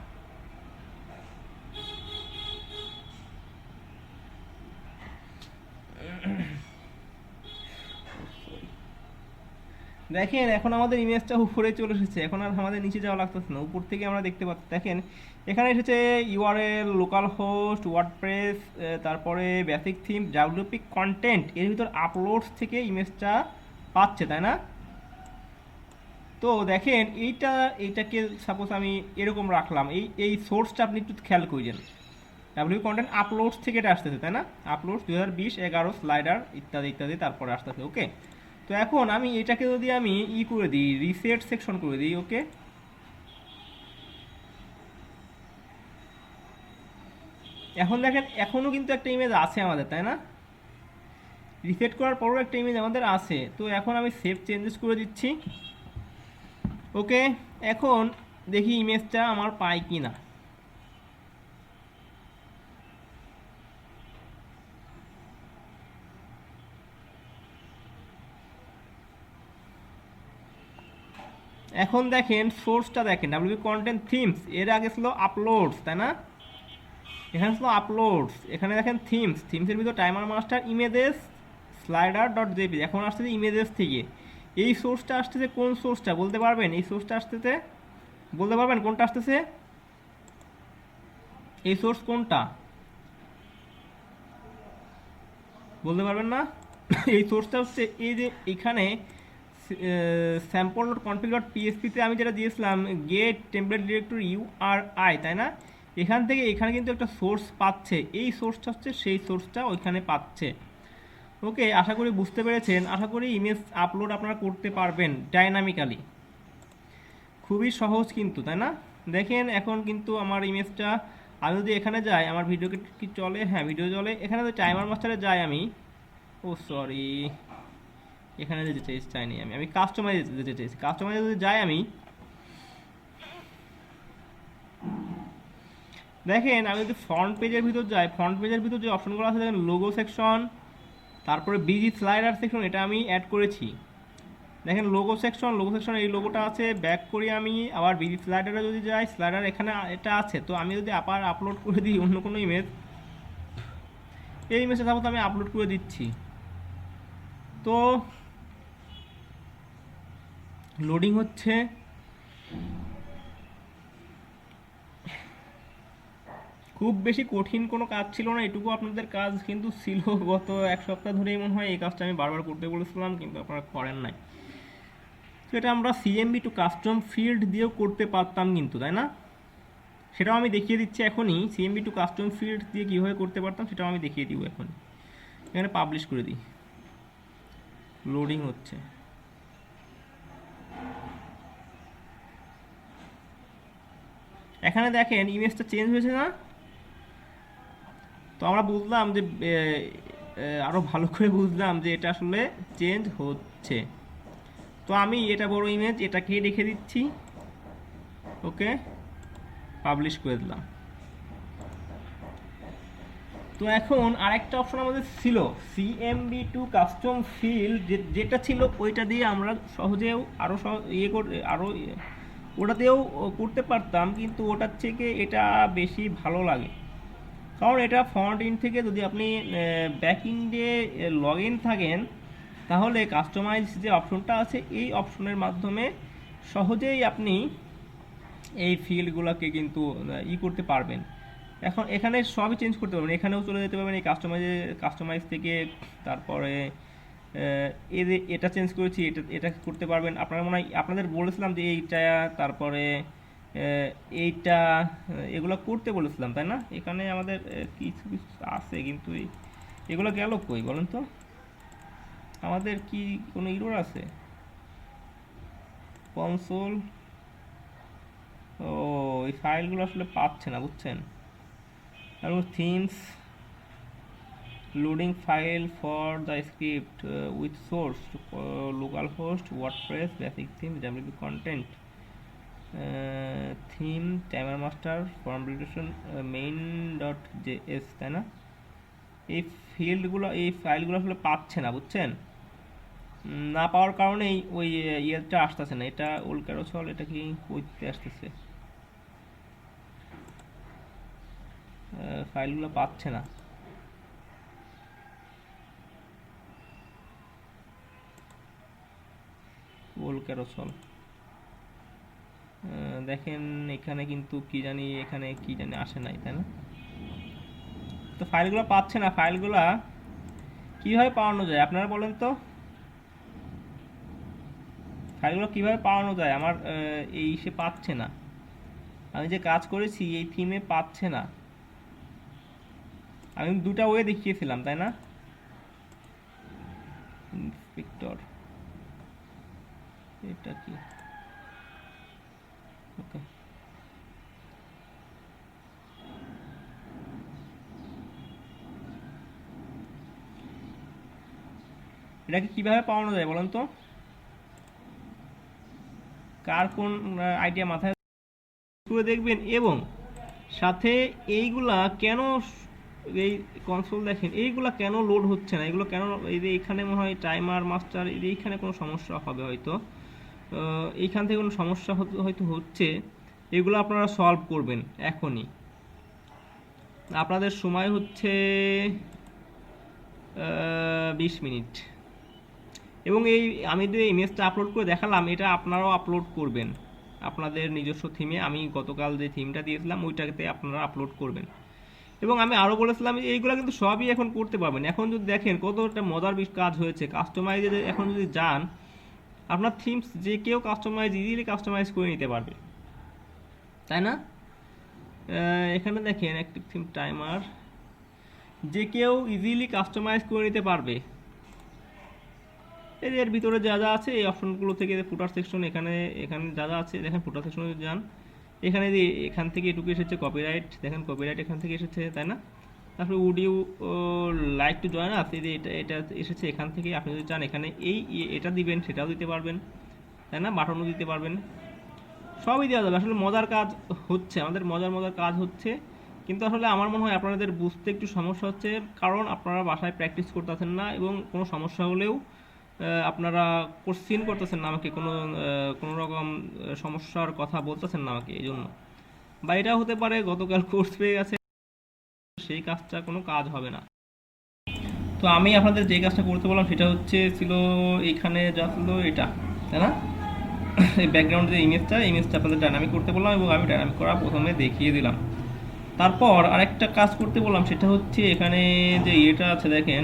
দেখেন এখন আমাদের ইমেজটা উপরে চলে এসেছে, এখন আর আমাদের নিচে যাওয়া লাগতেছে না, উপর থেকে আমরা দেখতে পাচ্ছি। দেখেন এখানে এসেছে ইউআরএল, লোকাল হোস্ট, ওয়ার্ডপ্রেস, তারপরে বেসিক থিম, ডাব্লিউপি কন্টেন্ট, এর ভিতর আপলোডস থেকে ইমেজটা পাচ্ছে, তাই না? তো দেখেন এইটাকে সাপোজ আমি এরকম রাখলাম, এই সোর্সটা আপনি একটু খেয়াল করেন, ডাব্লিউপি কন্টেন্ট আপলোডস থেকে এটা আসতেছে, তাই না? আপলোডস 2020-11 স্লাইডার ইত্যাদি ইত্যাদি তারপরে আসতেছে। ওকে, তো এখন আমি এটাকে যদি আমি করে দিই, রিসেট সেকশন করে দিই। ওকে, এখন দেখেন এখনও কিন্তু একটা ইমেজ আছে আমাদের, তাই না? রিসেট করার পরও একটা ইমেজ আমাদের আছে। তো এখন আমি সেভ চেঞ্জেস করে দিচ্ছি। ওকে, এখন দেখি ইমেজটা আমার পাই কি না। এখন দেখেন সোর্সটা দেখেন, ডাব্লিউপি কন্টেন্ট থিমস, এর আগে ছিল আপলোডস, তাই না? এখানে ছিল আপলোডস, এখানে দেখেন থিমসের ভিতর timer master images slider dot JP, এখন আসতেছে ইমেজেস থেকে। এই সোর্সটা আসতেছে কোন সোর্সটা বলতে পারবেন? এই সোর্সটা আসতেছে, বলতে পারবেন কোনটা আসতেছে? এই সোর্স কোনটা বলতে পারবেন না? এই সোর্সটা হচ্ছে এই যে এখানে স্যাম্পল ডট কনফিগ ডট পিএসপিতে আমি যেটা দিয়েছিলাম, গেট টেমপ্লেট ডিরেক্টরি ইউআরআই, তাই না? এখান থেকে এখানে কিন্তু একটা সোর্স পাচ্ছে, এই সোর্সটা হচ্ছে সেই সোর্সটা ওইখানে পাচ্ছে। ওকে, আশা করি বুঝতে পেরেছেন। আশা করি ইমেজ আপলোড আপনারা করতে পারবেন ডাইনামিক্যালি, খুবই সহজ কিন্তু, তাই না? দেখেন এখন কিন্তু আমার ইমেজটা, আমি যদি এখানে যাই, আমার ভিডিও কি চলে? হ্যাঁ, ভিডিও চলে। এখানে যদি টাইমার মাস্টারে যাই আমি, ও সরি, এখানে যেতে চাইনি আমি কাস্টমাইজ যেতে চাইছি। কাস্টমাইজে যদি যাই আমি, দেখেন আমি যদি ফ্রন্ট পেজের ভিতর যাই, ফ্রন্ট পেজের ভিতর যে অপশনগুলো আছে দেখেন, লোগো সেকশন, তারপরে বিজি স্লাইডার সেকশন, এটা আমি অ্যাড করেছি। দেখেন লোগো সেকশন এই লোগোটা আছে, ব্যাক করি আমি, আবার বিজি স্লাইডারে যদি যাই, স্লাইডার এখানে এটা আছে। তো আমি যদি আবার আপলোড করে দিই অন্য কোনো ইমেজ, এই ইমেজটা সাপোজ আমি আপলোড করে দিচ্ছি, তো লোডিং হচ্ছে। খুব বেশি কঠিন কোনো কাজ ছিল না, এটুকু আপনাদের কাজ কিন্তু ছিল। গত এক সপ্তাহ ধরেই মনে হয় এই কাজটা আমি বারবার করতে বলেছিলাম, কিন্তু আপনারা করেন নাই। তো এটা আমরা সিএমবি টু কাস্টম ফিল্ড দিয়েও করতে পারতাম কিন্তু, তাই না? সেটাও আমি দেখিয়ে দিচ্ছি এখনই, সিএমবি টু কাস্টম ফিল্ড দিয়ে কীভাবে করতে পারতাম সেটাও আমি দেখিয়ে দিব এখন। এখানে পাবলিশ করে দিই, লোডিং হচ্ছে। এখানে দেখেন ইমেজটা চেঞ্জ হয়েছে না? তো আমরা বুঝলাম যে আরও ভালো করে বুঝলাম যে এটা আসলে চেঞ্জ হচ্ছে। তো আমি এটা বড় ইমেজ, এটাকে রেখে দিচ্ছি। ওকে, পাবলিশ করে দিলাম। তো এখন আরেকটা অপশন আমাদের ছিল, সিএমবি টু কাস্টম ফিল্ড, যেটা ছিল ওইটা দিয়ে আমরা সহজেও আরও ওটাতেও করতে পারতাম, কিন্তু ওটার থেকে এটা বেশি ভালো লাগে। কারণ এটা ফ্রন্ট এন্ড থেকে যদি আপনি ব্যাকএন্ডে লগ ইন থাকেন, তাহলে কাস্টমাইজ যে অপশনটা আছে এই অপশনের মাধ্যমে সহজেই আপনি এই ফিল্ডগুলোকে কিন্তু করতে পারবেন। এখন এখানে সবই চেঞ্জ করতে পারবেন, এখানেও চলে যেতে পারবেন এই কাস্টমাইজ থেকে, তারপরে এই যে এটা চেঞ্জ করেছি, এটা করতে পারবেন আপনারা। মনে হয় আপনাদের বলেছিলাম যে এইটা, তারপরে এইটা, এগুলো করতে বলেছিলাম তাই না? এখানে আমাদের কিছু কিছু আছে, কিন্তু এগুলো গেল কই বলেন তো? আমাদের কি কোনো ইরর আছে? কনসোল, ও এই ফাইলগুলো আসলে পাচ্ছে না বুঝছেন। আর themes, loading file for the script with source localhost wordpress basic theme wp content theme timer master form validation main.js তাই না? এই ফিল্ডগুলো, এই ফাইলগুলো আসলে পাচ্ছে না বুঝছেন। না পাওয়ার কারণেই ওই ইয়েটা আসতেছে না। এটা ওল ক্যারোসল, এটা কি কইতে আসতেছে, ফাইলগুলো পাচ্ছে না। ওল ক্যারোসল দেখেন এখানে কিন্তু কি জানি, এখানে কি জানি আসে নাই তাই না? তো ফাইলগুলো পাচ্ছে না। ফাইলগুলা কিভাবে পাওয়ানো যায় আপনারা বলেন তো? ফাইলগুলো কিভাবে পাওয়ানো যায়? আমার এই সে পাচ্ছে না। আমি যে কাজ করেছি এই থিমে পাচ্ছে না। আমি দুটা ওয়ে দেখিয়েছিলাম তাই না? ইন্সপেক্টর, এটা কি? ওকে, এটাকে কিভাবে পাওয়ানো যায় বলেন তো? কার কোন আইডিয়া মাথায় করে দেখবেন। এবং সাথে এইগুলা কেন, এই কনসোল দেখেন এইগুলা কেন লোড হচ্ছে না, এগুলো কেন, এই যে এখানে মনে হয় টাইমার মাস্টার, এইখানে কোনো সমস্যা হবে হয়তো, এইখান থেকে কোনো সমস্যা হয়তো হচ্ছে। এগুলো আপনারা সলভ করবেন এখনই। আপনাদের সময় হচ্ছে 20 মিনিট। এবং এই আমি যে ইমেজটা আপলোড করে দেখালাম, এটা আপনারাও আপলোড করবেন আপনাদের নিজস্ব থিমে। আমি গতকাল যে থিমটা দিয়েছিলাম ওইটাতে আপনারা আপলোড করবেন। এবং আমি আরও বলেছিলাম যে এইগুলো কিন্তু সবই এখন করতে পারবেন। এখন যদি দেখেন কতটা মজার কাজ হয়েছে। কাস্টমাইজে এখন যদি যান, আপনার থিমস যে কেউ ইজিলি কাস্টমাইজ করে নিতে পারবে তাই না? এখানে দেখেন অ্যাক্টিভ থিম টাইমার, যে কেউ ইজিলি কাস্টমাইজ করে নিতে পারবে। এর ভিতরে যা যা আছে এই অপশনগুলো থেকে, ফুটার সেকশন, এখানে এখানে যা যা আছে দেখেন। ফুটার সেকশনে যান, এখানে যে এখান থেকে এটুকু এসেছে কপিরাইট, দেখেন কপিরাইট এখান থেকে এসেছে তাই না? তারপরে would you like to join us, এই যে এটা এসেছে এখান থেকে। আপনি যদি চান এখানে এটা দিবেন, সেটাও দিতে পারবেন তাই না? বাটনও দিতে পারবেন, সবই দেওয়া যাবে। আসলে মজার কাজ হচ্ছে, আমাদের মজার কাজ হচ্ছে। কিন্তু আসলে আমার মনে হয় আপনাদের বুঝতে একটু সমস্যা হচ্ছে, কারণ আপনারা বাসায় প্র্যাকটিস করতেছেন না, এবং কোনো সমস্যা হলেও আপনারা কোশ্চিন করতেছেন না আমাকে, কোনো রকম সমস্যার কথা বলতেছেন না আমাকে এই জন্য। বা এটাও হতে পারে গতকাল কোর্স পেয়ে গেছে, সেই কাজটা কোনো কাজ হবে না। তো আমি আপনাদের যে কাজটা করতে বললাম সেটা হচ্ছে ছিল এইখানে যা ছিল এটা তাই না? এই ব্যাকগ্রাউন্ডের যে ইমেজটা আপনাদের ডাইনামিক করতে বললাম, এবং আমি ডাইনামিক করা প্রথমে দেখিয়ে দিলাম। তারপর আরেকটা কাজ করতে বললাম, সেটা হচ্ছে এখানে যে ইয়েটা আছে দেখেন,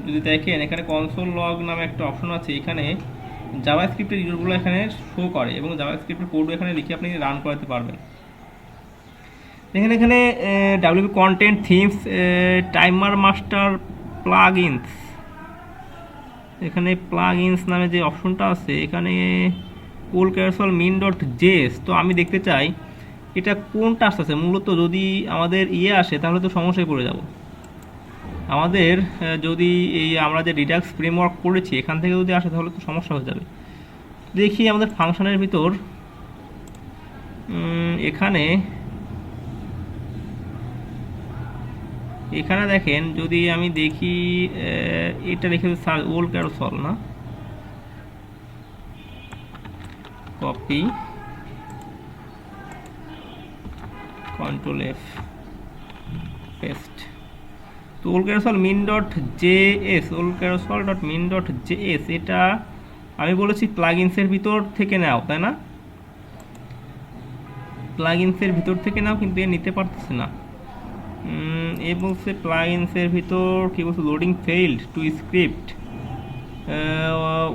যদি দেখেন এখানে কনসোল লগ নামে একটা অপশন আছে। এখানে জাভাস্ক্রিপ্টের ইউজারগুলো এখানে শো করে, এবং জাভাস্ক্রিপ্টের কোডও এখানে লিখে আপনি রান করাতে পারবেন। দেখেন এখানে WP content themes timer master plugins, এখানে প্লাগইনস নামে যে অপশনটা আছে এখানে কোল ক্যারোসল min.js। তো আমি দেখতে চাই এটা কোনটা আসতেছে মূলত। যদি আমাদের আসে তাহলে তো সমস্যায় পড়ে যাব। আমাদের যদি এই আমরা যে রিডাক্স ফ্রেমওয়ার্ক করেছি এখান থেকে যদি আসে তাহলে তো সমস্যা হয়ে যাবে। দেখি আমাদের ফাংশনের ভিতর এখানে দেখেন, যদি আমি দেখি এটা লিখে সার্চ ওল ক্যারোসল না, কপি Ctrl+F পেস্ট। তো ওল ক্যারোসল min.js, olcarousol.min.js, এটা আমি বলেছি প্লাগইনসের ভিতর থেকে নাও তাই না? প্লাগইনসের ভিতর থেকে নাও, কিন্তু এ নিতে পারতেছে না। এ বলছে প্লাগইনসের ভিতর কি বলছে, loading field two script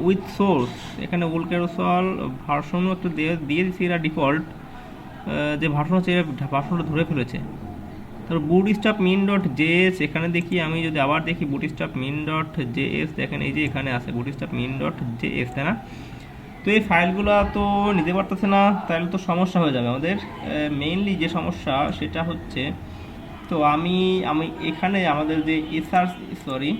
with source, এখানে ওল ক্যারোসল ভার্সনও একটা দিয়ে দিচ্ছে এরা ডিফল্ট, যে ভার্সন হচ্ছে ভার্সনটা ধরে ফেলেছে। তারপর বুটস্ট্র্যাপ মিন ডট জেএস, এখানে দেখি আমি যদি আবার দেখি বুটস্ট্র্যাপ মিন ডট জেএস, দেখেন এই যে এখানে আছে বুটস্ট্র্যাপ মিন ডট জেএস, তাই না? তো এই ফাইলগুলো তো নিতে পারতেছে না, তাহলে তো সমস্যা হয়ে যাবে আমাদের। মেইনলি যে সমস্যা সেটা হচ্ছে, তো আমি আমি এখানে আমাদের যে এসআর সরি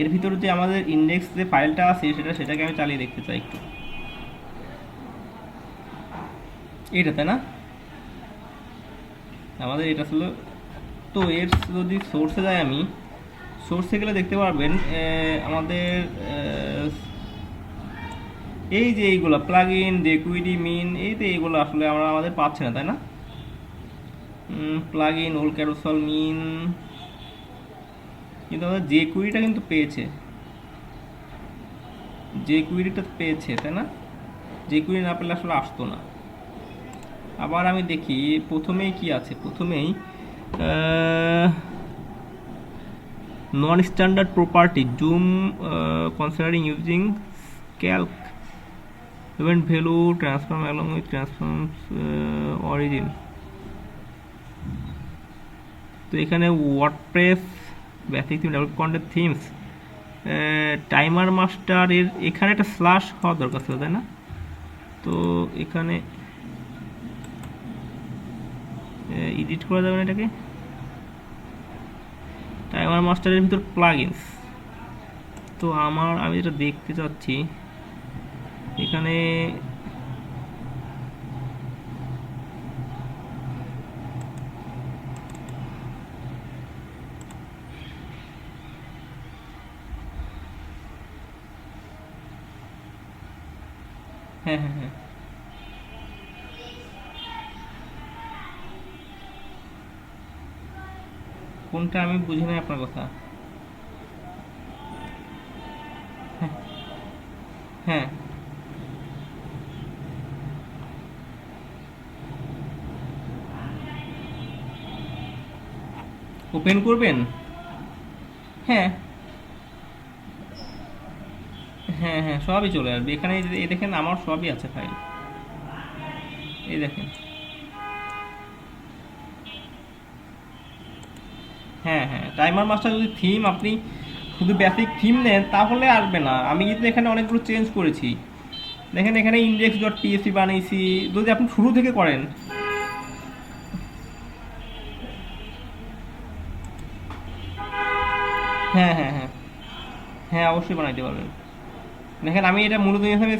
এর ভিতরে যে আমাদের ইন্ডেক্স যে ফাইলটা আছে সেটাকে আমি চালিয়ে দেখতে চাই একটু, এটা তাই না? আমাদের এটা ছিল। তো এর যদি সোর্সে যাই, আমি সোর্সে গেলে দেখতে পারবেন আমাদের এই যে এইগুলো প্লাগ ইন ডেকুইডি মিন, এই তো এইগুলো আসলে আমাদের পাচ্ছে না, তাই না? প্লাগ ইন ওল ক্যারোসল মিন, কিন্তু আমাদের যে কুইরিটা কিন্তু পেয়েছে, যে কুইরিটা পেয়েছে, তাই না? যে কুইরি না পেলে আসলে আসতো না। আবার আমি দেখি প্রথমেই কি আছে, প্রথমেই নন standard property zoom considering using Calc event value transform along with transforms origin. তো এখানে WordPress basic theme, develop content themes, timer master এর এখানে একটা স্ল্যাশ হওয়া দরকার ছিল, তাই না? তো এখানে এডিট করা যাবে না এটাকে, টাইমার মাস্টারের ভিতর প্লাগইনস। তো আমি যেটা দেখতে চাচ্ছি এখানে, হ্যাঁ হ্যাঁ হ্যাঁ, কোনটা আমি বুঝি নাই আপনার কথা। হ্যাঁ, ওপেন করবেন। হ্যাঁ হ্যাঁ হ্যাঁ, সবই চলে আসবে এখানে। এই দেখেন আমার সবই আছে ফাইল, এই দেখেন। হ্যাঁ হ্যাঁ, টাইমার মাস্টার যদি থিম আপনি শুধু বেসিক থিম নেন তাহলে আসবে না। আমি কিন্তু এখানে অনেকগুলো চেঞ্জ করেছি, দেখেন এখানে ইন্ডেক্স ডট পিএসপি বানিয়েছি, যদি আপনি শুরু থেকে করেন। হ্যাঁ হ্যাঁ হ্যাঁ হ্যাঁ, অবশ্যই বানাইতে পারবেন। দেখেন আমি এটা মূলত এখানে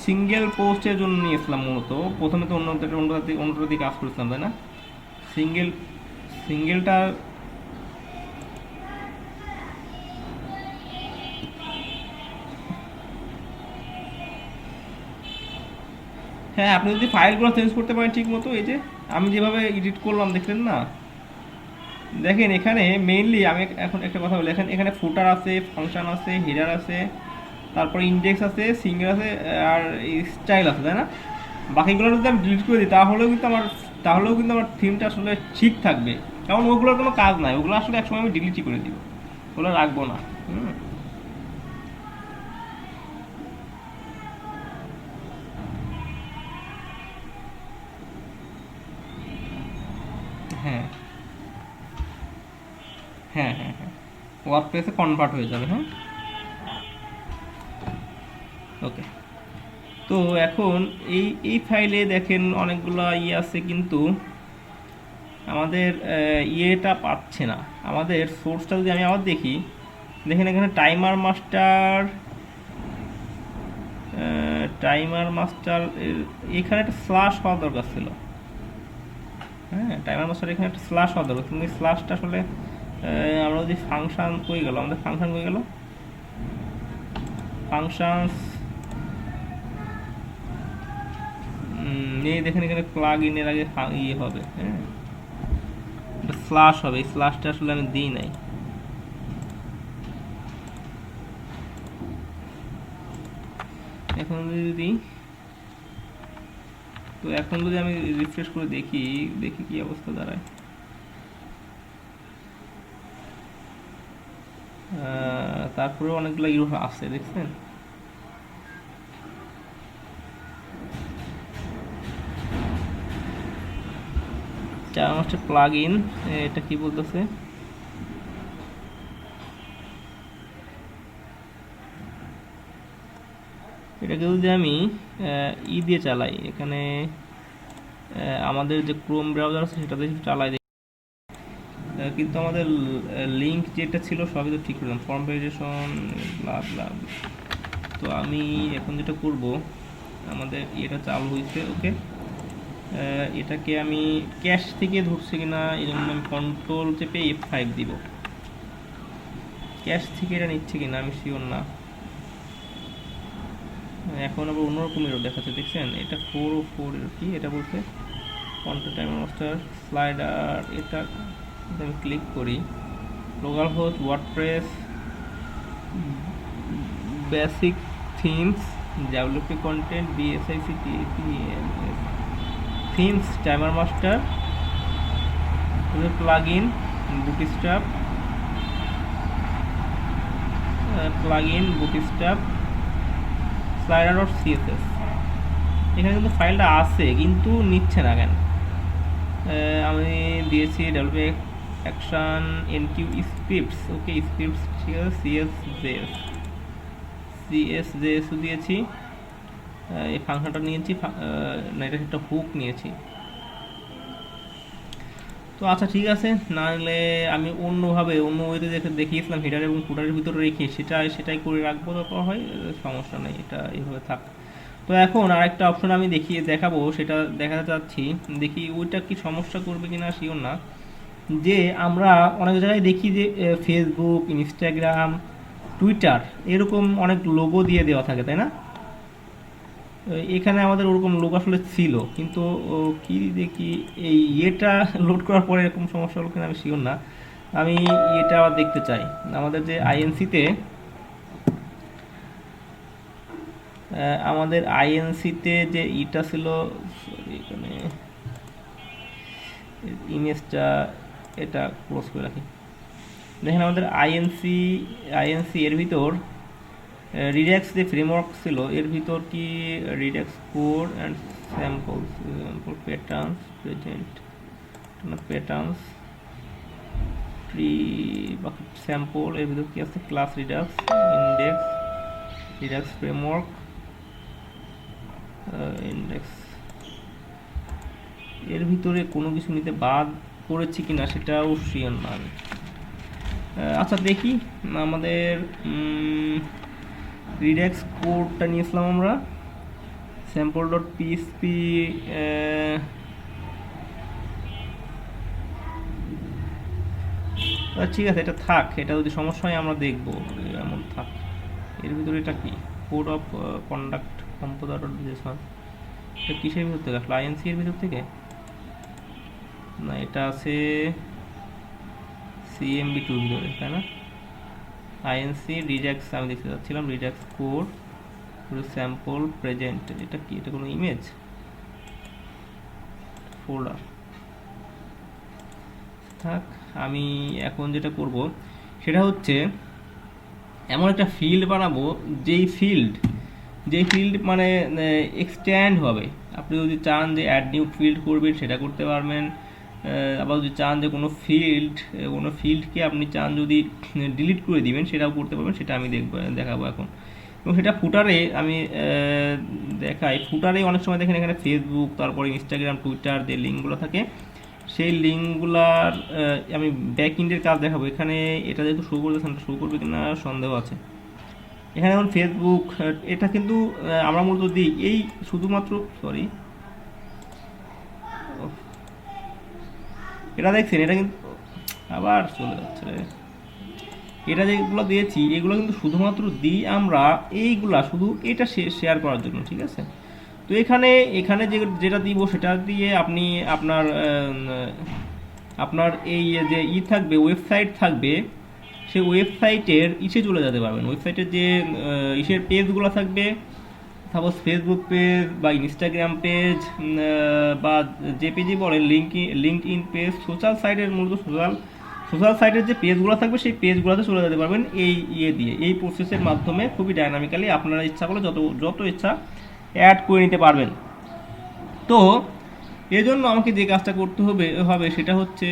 সিঙ্গেল পোস্টের জন্য নিয়েছিলাম মূলত। প্রথমে তো অন্যটাতে কাজ করেছিলাম, তাই না? সিঙ্গেল সিঙ্গেলটা হ্যাঁ, আপনি যদি ফাইলগুলো চেঞ্জ করতে পারেন ঠিক মতো, এই যে আমি যেভাবে এডিট করলাম দেখলেন না, দেখেন এখানে মেইনলি আমি এখন একটা কথা বলি, এখানে ফুটার আছে, ফাংশন আছে, হেডার আছে, তারপরে ইন্ডেক্স আছে, সিঙ্গেল আছে, আর স্টাইল আছে, তাই না? বাকিগুলো যদি আমি ডিলিট করে দিই তাহলেও কিন্তু আমার থিমটা আসলে ঠিক থাকবে, কারণ ওগুলোর কোনো কাজ নাই, ওগুলো আসলে একসময় আমি ডিলিটই করে দিব, ওগুলো রাখবো না। হুম, হ্যাঁ হ্যাঁ হ্যাঁ হ্যাঁ, ওয়ার্ডপ্রেসে কনভার্ট হয়ে যাবে। হ্যাঁ, ওকে। তো এখন এই ফাইলে দেখেন অনেকগুলো আছে, কিন্তু আমাদের ইয়েটা পাচ্ছে না। আমাদের সোর্সটা যদি আমি আবার দেখি, দেখেন এখানে টাইমার মাস্টার এখানে একটা স্ল্যাশ হওয়া দরকার ছিল। হ্যাঁ, টাইমার মাস্টার এখানে একটা স্ল্যাশ হওয়া দরকার, কিন্তু স্ল্যাশটা আসলে আমরা যদি ফাংশন কই গেল, আমাদের ফাংশন কই গেল, ফাংশনস, এই দেখেন এখানে প্লাগ ইনের আগে ইয়ে হবে, হ্যাঁ, স্ল্যাশ হবে, এই স্ল্যাশটা আসলে আমি দিই নাই। এখন যদি তো এখন যদি আমি রিফ্রেশ করে দেখি কি অবস্থা দাঁড়ায়। তারপরে অনেকগুলো ইউরো আছে দেখছেন। জাভা মাস্টার প্লাগ ইন, এটা কি বলতেছে, এটাকে যদি আমি দিয়ে চালাই এখানে, আমাদের যে ক্রোম ব্রাউজার আছে সেটাতে চালাই দেখি, কিন্তু আমাদের লিঙ্ক যেটা ছিল সবই তো ঠিক করলাম, ফর্ম ভ্যালিডেশন ব্লা ব্লা। তো আমি এখন যেটা করব, আমাদের এটা চালু হয়েছে, ওকে। এটাকে আমি ক্যাশ থেকে ধরছি কিনা এই জন্য আমি কন্ট্রোল চেপে F5 দিব। ক্যাশ থেকে এটা নিচ্ছে কিনা আমি শিওর না। এখন আবার অন্যরকম এরর দেখাচ্ছে, দেখছেন, এটা 404 এর কি এটা বলছে কন্ট্রোল টাইম মাস্টার স্লাইডার। এটা আমি ক্লিক করি, local host WordPress basic themes ডেভেলপি content BSIC themes timer master plugin bootstrap slider dot CSS. এখানে কিন্তু ফাইলটা আছে কিন্তু নিচ্ছে না কেন। আমি দিয়েছি ডেভেলপে অ্যাকশন এনকিউ স্ক্রিপ্টস, ওকে স্ক্রিপ্টস ঠিক আছে, সিএসজেএসও দিয়েছি, এই ফাংশনটা নিয়েছি না, এটা একটা হুক নিয়েছি। তো আচ্ছা ঠিক আছে, না হলে আমি অন্যভাবে অন্য ওয়েতে দেখিয়েছিলাম হেডার এবং ফুটারের ভিতরে রেখে সেটাই করে রাখবো, তারপর হয় সমস্যা নেই, এটা এইভাবে থাক। তো এখন আরেকটা অপশন আমি দেখাবো, সেটা দেখাতে চাচ্ছি, দেখি ওইটা কি সমস্যা করবে কিনা শিওর না। যে আমরা অনেক জায়গায় দেখি যে ফেসবুক, ইনস্টাগ্রাম, টুইটার এরকম অনেক লোগো দিয়ে দেওয়া থাকে, তাই না? এখানে আমাদের ওরকম লোক আসলে ছিল, কিন্তু কি দেখি এই ইয়েটা লোড করার পরে এরকম সমস্যা হলো কিনা আমি শিওর না। আমি এটা আবার দেখতে চাই, আমাদের যে আইএনসিতে যে ইটা ছিল, এখানে ইমেজটা এটা ক্লোজ করে রাখি। দেখেন আমাদের আইএনসি এর ভিতর রিড্যাক্স যে ফ্রেমওয়ার্ক ছিল এর ভিতর কি redux code and sample patterns present patterns pre sample, এর ভিতর কি আছে class redux redux framework index, এর ভিতরে কোনো কিছু নিতে বাদ করেছি কিনা সেটাও শিওর না আমি। আচ্ছা দেখি, আমাদের রিড্যাক্স কোডটা নিয়েছিলাম আমরা স্যাম্পল ডট পিএসপি, ঠিক আছে এটা থাক, এটা যদি সমস্যা হয় আমরা দেখবো, এমন থাক। এর ভিতরে এটা কি code of conduct composer dot Jason, এটা কিসের ভিতর থেকে আসলে, আইএনসি এর ভিতর থেকে না, এটা আছে সিএমবি টুর ভিতরে, তাই না? আইএনসি রিড্যাক্স আমি দেখতে চাচ্ছিলাম, রিড্যাক্স কোড স্যাম্পল প্রেজেন্ট, এটা কি, এটা কোনো ইমেজ ফোল্ডার থাক। আমি এখন যেটা করব সেটা হচ্ছে এমন একটা ফিল্ড বানাবো যেই ফিল্ড মানে এক্সট্যান্ড হবে। আপনি যদি চান যে অ্যাড নিউ ফিল্ড করবেন সেটা করতে পারবেন, আবার যদি চান যে কোনো ফিল্ডকে আপনি চান যদি ডিলিট করে দিবেন সেটাও করতে পারবেন, সেটা আমি দেখাবো এখন। এবং সেটা ফুটারে আমি দেখাই, ফুটারে অনেক সময় দেখেন এখানে ফেসবুক, তারপরে ইনস্টাগ্রাম, টুইটার যে লিঙ্কগুলো থাকে সেই লিঙ্কগুলার আমি ব্যাক ইন্ডের কাজ দেখাবো। এখানে এটা যেহেতু শো করতেছে না, শো করবে কিনা সন্দেহ আছে। এখানে যেমন ফেসবুক, এটা কিন্তু আমরা মূলত দিই এই শুধুমাত্র, সরি এটা দেখছেন, এটা কিন্তু আবার চলে যাচ্ছে, এটা যেগুলো দিয়েছি এগুলো কিন্তু শুধুমাত্র দিই আমরা এইগুলা শুধু এটা শেয়ার করার জন্য, ঠিক আছে? তো এখানে যেটা দিব সেটা দিয়ে আপনি আপনার এই যে থাকবে, ওয়েবসাইট থাকবে, সেই ওয়েবসাইটের চলে যেতে পারবেন। ওয়েবসাইটের যে ইসের পেজগুলো থাকবে, সাপোজ ফেসবুক পেজ বা ইনস্টাগ্রাম পেজ বা যে পেজই বলে লিঙ্কড ইন পেজ, সোশ্যাল সাইটের মূলত সোশ্যাল সাইটের যে পেজগুলো থাকবে সেই পেজগুলোতে চলে যেতে পারবেন এই দিয়ে, এই প্রসেসের মাধ্যমে খুবই ডাইনামিক্যালি আপনারা ইচ্ছা করলে যত ইচ্ছা অ্যাড করে নিতে পারবেন। তো এজন্য আমাকে যে কাজটা করতে হবে সেটা হচ্ছে,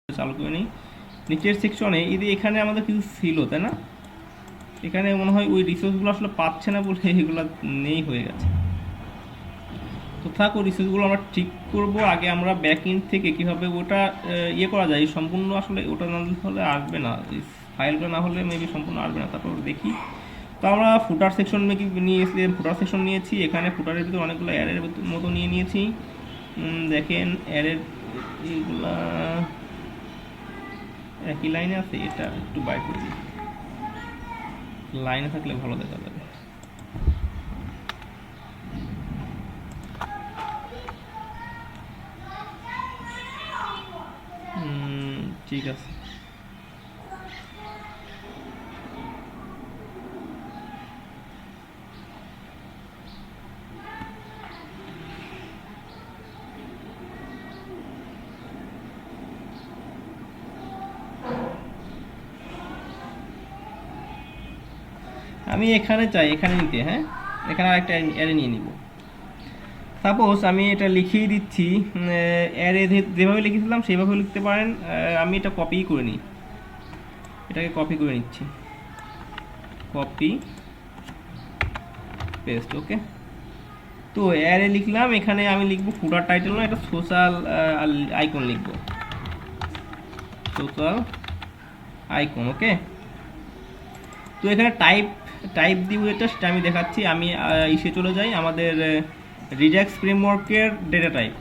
চালু করে নিই নিচের সেকশনে। এখানে আমাদের কিছু ছিল তাই না, এখানে মনে হয় ওই রিসোর্সগুলো আসলে পাচ্ছে না বলে এগুলো নেই হয়ে গেছে। তো থাক, ওই রিসোর্সগুলো আমরা ঠিক করব। আগে আমরা ব্যাক এন্ড থেকে কীভাবে ওটা করা যায় সম্পূর্ণ, আসলে ওটা না হলে আসবে না, ফাইলটা না হলে মেবি সম্পূর্ণ আসবে না। তারপর দেখি। তো আমরা ফুটার সেকশন ফুটার সেকশন নিয়েছি। এখানে ফুটারের ভিতরে অনেকগুলো অ্যারের মতো নিয়েছি। দেখেন অ্যারের এইগুলা একই লাইনে আছে, এটা একটু বাইর করে দিই, লাইনে থাকলে ভালো দেখা যাবে। ঠিক আছে, আমি এখানে চাই এখানে নিতে। হ্যাঁ, এখানে আরেকটা অ্যারে নিয়ে নিব। সাপোজ আমি এটা লিখিয়ে দিচ্ছি, অ্যারে যেভাবে লিখেছিলাম সেইভাবে লিখতে পারেন। আমি এটা কপি করে নিই, এটাকে কপি করে নিচ্ছি, কপি পেস্ট। ওকে, তো অ্যারে লিখলাম। এখানে আমি লিখবো ফুটার টাইটেল না, এটা সোশ্যাল আইকন লিখবো, সোশ্যাল আইকন। ওকে, তো এখানে টাইপ দিব এটা, সেটা আমি দেখাচ্ছি। আমি ইসে চলে যাই, আমাদের রিডাক্স ফ্রেমওয়ার্কের data type,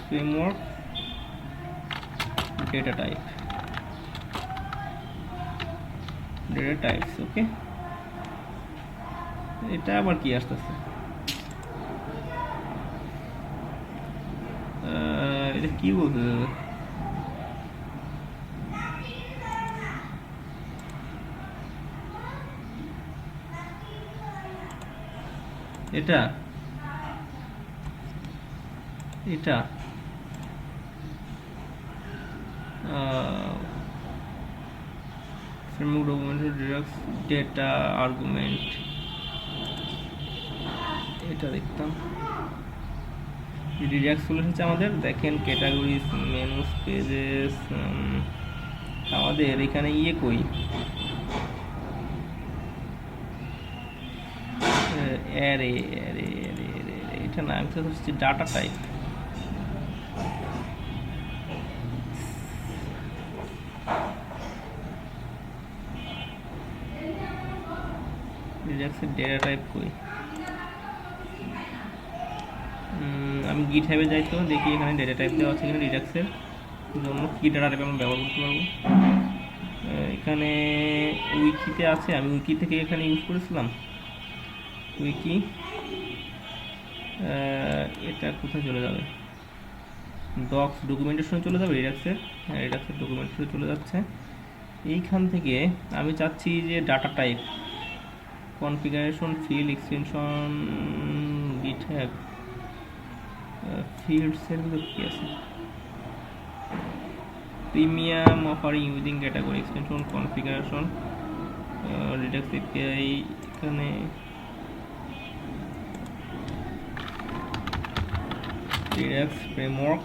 framework data types. Okay, এটা আবার কি আসতেছে, এটা কি বলতে, এটা framework document Redux data argument, এটা দেখতাম। রিডাক্স চলে এসেছে আমাদের। দেখেন ক্যাটাগরিজ, মেনুস, পেজেস। আমাদের এখানে কই, অ্যারে এটা না, আমি তো হচ্ছে ডাটা টাইপ। রিডাক্সের ডেটা টাইপ কই, আমি গিটহাবে যাই, তো দেখি এখানে ডেটা টাইপ দেওয়া আছে এখানে রিডাক্সের জন্য কী ডেটা টাইপ আমি ব্যবহার করতে পারবো। এখানে উইকিতে আছে, আমি উইকি থেকে এখানে ইউজ করেছিলাম উইকি। এটা কোথায় চলে যাবে, ডক্স ডকুমেন্টেশনে চলে যাবে রিডাক্সের। হ্যাঁ, রিডাক্সের ডকুমেন্টেশনে চলে যাচ্ছে। এইখান থেকে আমি চাচ্ছি যে data type, configuration, field extension, GitHub, ফিল্ডসের ভিতর কী আছে, premium offering using category extension, configuration, redux API. এখানে রিডাক্স ফ্রেমওয়ার্ক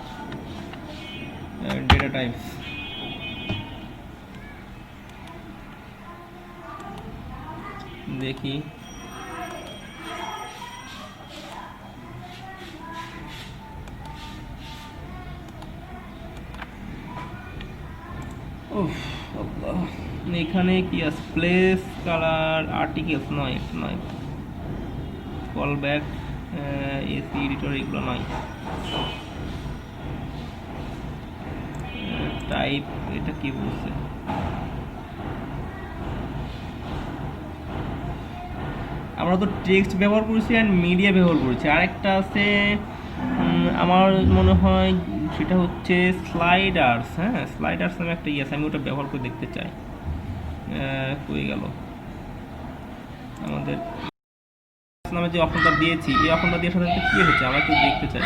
ডেটা টাইপস। দেখি এখানে কি আছে, প্লেস, কালার, আর্টিকেলস নয়, কল ব্যাক, এসি এডিটর, এগুলো নয়। টাইপ, এটা কি বলছে, আমরা তো টেক্সট ব্যবহার করেছি অ্যান্ড মিডিয়া ব্যবহার করেছি। আরেকটা আছে আমার মনে হয়, সেটা হচ্ছে স্লাইডার্স। হ্যাঁ, স্লাইডার্স নামে একটা আছে, আমি ওটা ব্যবহার করে দেখতে চাই। কই গেল আমাদের নামে যে অপশনটা দিয়েছি, এই অপশনটা দিয়ে সাথে কী হচ্ছে আমরা একটু দেখতে চাই।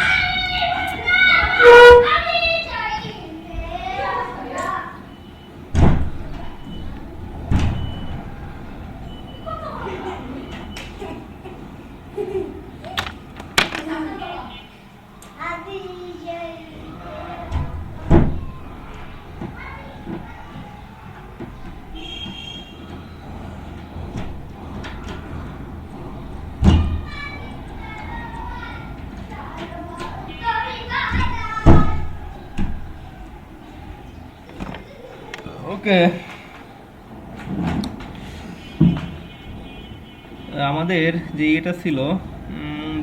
ওকে, আমাদের যে এটা ছিল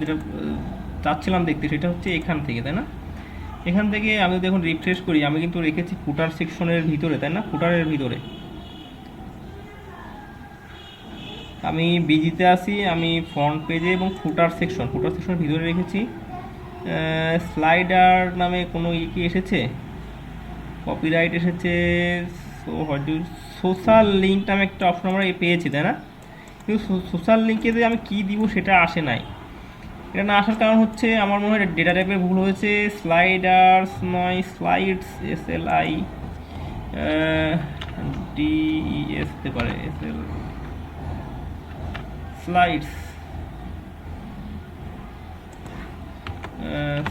যেটা চাচ্ছিলাম দেখতে, সেটা হচ্ছে এখান থেকে, তাই না? এখান থেকে আমি যদি এখন রিফ্রেশ করি, আমি কিন্তু রেখেছি ফুটার সেকশনের ভিতরে, তাই না? ফুটারের ভিতরে আমি বিজিতে আসি, আমি ফ্রন্ট পেজে এবং ফুটার সেকশনের ভিতরে রেখেছি। স্লাইডার নামে কোনো কি এসেছে? কপিরাইট এসেছে। সো সোশ্যাল লিঙ্ক নামে একটা অপশন আমরা পেয়েছি, তাই না? কিন্তু সোশ্যাল লিঙ্কে যে আমি কী দিব সেটা আসে নাই। এটা না আসার কারণ হচ্ছে আমার মনে হয় ডেটা টাইপের ভুল হয়েছে। স্লাইডার্স নয়, স্লাইডস, SLI DES হতে পারে, স্লাইডস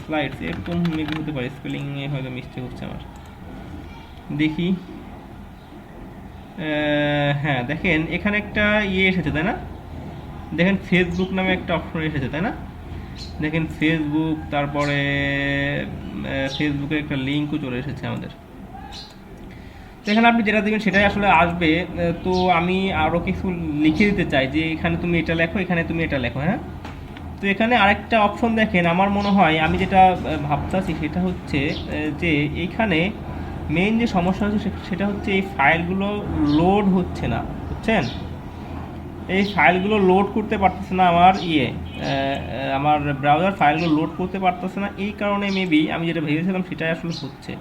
স্লাইডস এরকম মেবি হতে পারে, স্পেলিংয়ে হয়তো মিস্টেক হচ্ছে আমার। দেখি, হ্যাঁ দেখেন এখানে একটা এসেছে, তাই না? দেখেন ফেসবুক নামে একটা অপশন এসেছে, তাই না? দেখেন ফেসবুক, তারপরে ফেসবুকের একটা লিঙ্কও চলে এসেছে আমাদের। তো এখানে আপনি যেটা দেবেন সেটাই আসলে আসবে। তো আমি আরও কিছু লিখে দিতে চাই যে এখানে তুমি এটা লেখো, এখানে তুমি এটা লেখো, হ্যাঁ? তো এখানে আরেকটা অপশন দেখেন, আমার মনে হয় আমি যেটা ভাবতেছি সেটা হচ্ছে যে এইখানে মেইন যে সমস্যা হচ্ছে সেটা হচ্ছে এই ফাইলগুলো লোড হচ্ছে না, বুঝছেন? এই ফাইলগুলো লোড করতে পারতেছে না আমার ব্রাউজার ফাইলগুলো লোড করতে পারতেছে না। এই কারণে মেবি আমি যেটা ভেবেছিলাম সেটাই আসলে হচ্ছে।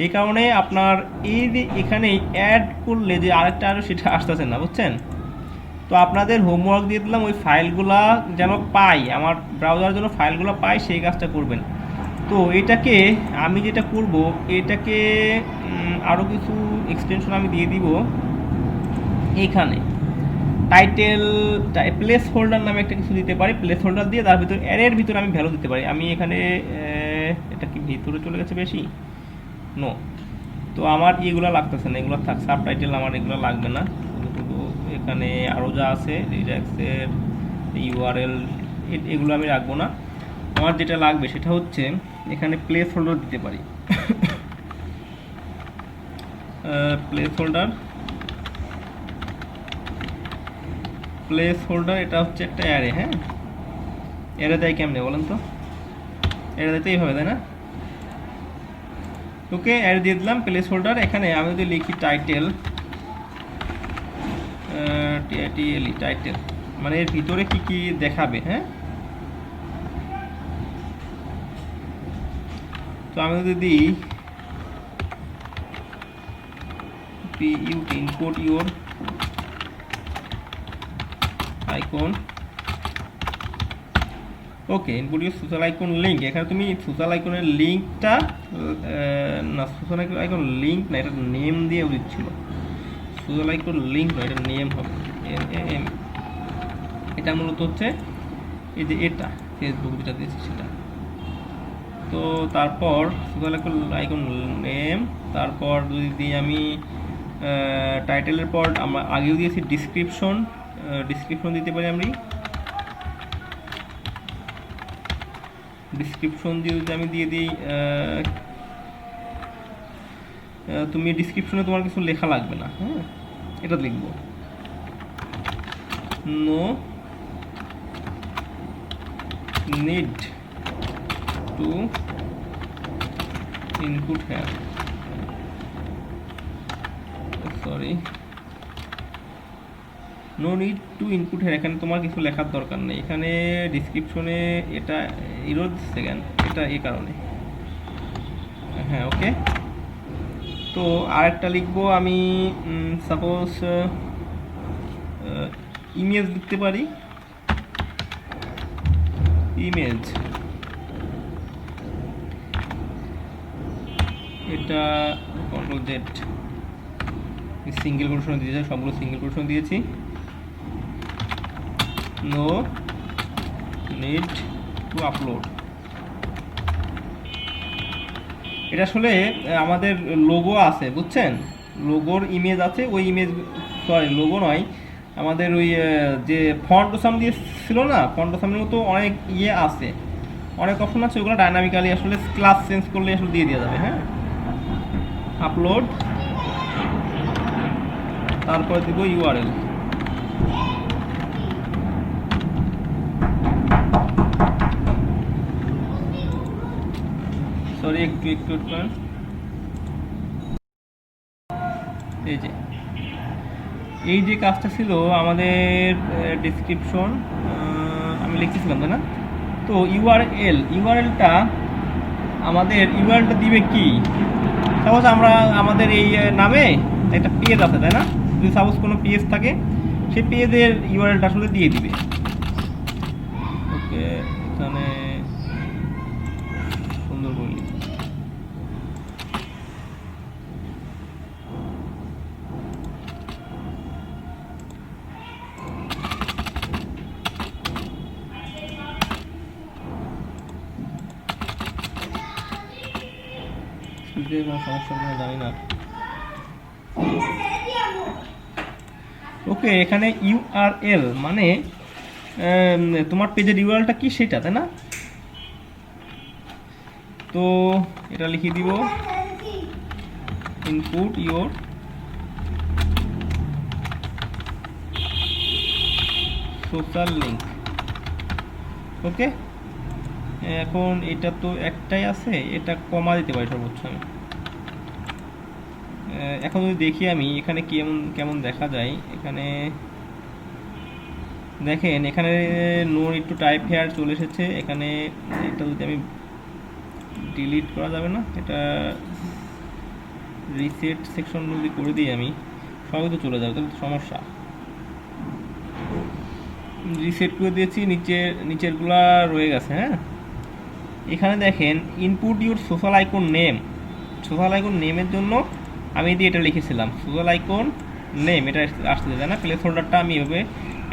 এই কারণে আপনার এই যে এখানে অ্যাড করলে যে আরেকটা আরও সেটা আসতেছে না, বুঝছেন? তো আপনাদের হোমওয়ার্ক দিয়ে দিলাম, ওই ফাইলগুলা যেন পাই, আমার ব্রাউজার যেন ফাইলগুলো পাই, সেই কাজটা করবেন। তো এটাকে আমি যেটা করব, এটাকে আরও কিছু এক্সটেনশন আমি দিয়ে দিব এইখানে। টাইটেল প্লেস হোল্ডার নামে একটা কিছু দিতে পারি, প্লেস হোল্ডার দিয়ে তার ভিতরে অ্যারের ভিতরে আমি ভ্যালু দিতে পারি। আমি এখানে এটা কি ভিতরে চলে গেছে বেশি? নো। তো আমার এগুলো লাগতেছে না, এগুলো থাক, সাব টাইটেল আমার এগুলো লাগবে না। শুধু এখানে আরও যা আছে রিডাক্সের URL এগুলো আমি রাখবো না। আমার যেটা লাগবে সেটা হচ্ছে এখানে প্লেস হোল্ডার দিতে পারি। প্লেস হোল্ডার এটা হচ্ছে একটা অ্যারে, হ্যাঁ? অ্যারে দেয় কেমনে বলেন তো? অ্যারে দিতে এইভাবে, তাই না? ওকে, অ্যাড দিয়ে দিলাম প্লেস হোল্ডার। এখানে আমি যদি লিখি টাইটেল, টাইটেল মানে এর ভিতরে কি কি দেখাবে, হ্যাঁ? তো আমি যদি দিই input your icon, okay, input your social icon link. এখানে তুমি সোশ্যাল আইকনের লিঙ্কটা না, সোশ্যাল আইকন লিঙ্ক না, এটা নেম দিয়ে উচিত ছিল। সোশ্যাল আইকন লিঙ্ক নয়, এটা নেম হবে, NAM। এটা মূলত হচ্ছে এই যে এটা ফেসবুক যেটা দিয়েছি সেটা। তো তারপর সোশ্যাল আইকন নেম, তারপর যদি দিই আমি টাইটেলের পর আমরা আগেও দিয়েছি ডিসক্রিপশন দিতে পারি। আমি ডিসক্রিপশন দিয়ে যদি আমি দিয়ে দিই, তুমি ডিসক্রিপশনে তোমার কিছু লেখা লাগবে না, হ্যাঁ? এটা লিখব, নো নিড টু ইনপুট হ্যাঁ, sorry, no need to input হ্যাঁ। এখানে তোমার কিছু লেখার দরকার নেই। এখানে ডিসক্রিপশনে এটা ইরোর সেকেন্ড, এটা এই কারণে, হ্যাঁ ওকে। তো আরেকটা লিখবো আমি, সাপোজ ইমেজ লিখতে পারি, ইমেজ। এটা Ctrl+Z, সিঙ্গেল কোটেশন দিয়েছি, সবগুলো সিঙ্গেল কোটেশন দিয়েছি। No need to upload. এটা আসলে আমাদের লোগো আছে, বুঝছেন? লোগোর ইমেজ আছে, ওই ইমেজ, সরি লোগো নয়, আমাদের ওই যে ফন্ট ওসাম দিয়ে ছিল না, ফন্ট ওসামের মতো অনেক আছে, অনেক অপশন আছে, ওগুলো ডাইনামিক্যালি আসলে ক্লাস চেঞ্জ করলে আসলে দিয়ে দেওয়া যাবে, হ্যাঁ? আপলোড, তারপর দিব ইউআরএল। সরি একটু করেন। এই যে কাজটা ছিল আমাদের ডেসক্রিপশন আমি লিখেছিলাম তাই না? তো ইউআরএলটা দিবে কি? সাপোজ আমাদের এই নামে একটা পেজ আছে তাই না? যদি সাপোজ কোনো পেজ থাকে সেই পেজের ইউআরএলটা আসলে দিয়ে দিবে। ওকে, এখানে সুন্দর করে লিখি। কোনো সমস্যা কোনো জানি না। ওকে, এখানে ইউআরএল মানে তোমার পেজের ইউআরএলটা কি সেটা তাই না? তো এটা লিখে দিব ইনপুট ইওর সোশ্যাল লিঙ্ক। ওকে, এখন এটা তো একটাই আছে, এটা কমা দিতে পারি সর্বোচ্চ আমি। এখন যদি দেখি আমি এখানে কেমন দেখা যায়, এখানে দেখেন এখানে no need to type here চলে এসেছে। এখানে এটা যদি আমি ডিলিট করা যাবে না, এটা রিসেট সেকশন যদি করে দিই আমি, সবই তো চলে যাবে, তাহলে তো সমস্যা। রিসেট করে দিয়েছি, নিচেরগুলা রয়ে গেছে। হ্যাঁ, এখানে দেখেন input your social icon name. Social icon নেমের জন্য আমি দিয়ে এটা লিখেছিলাম সোশ্যাল আইকন নেম, এটা আসতে দেয় না। প্লেস হোল্ডারটা আমি এভাবে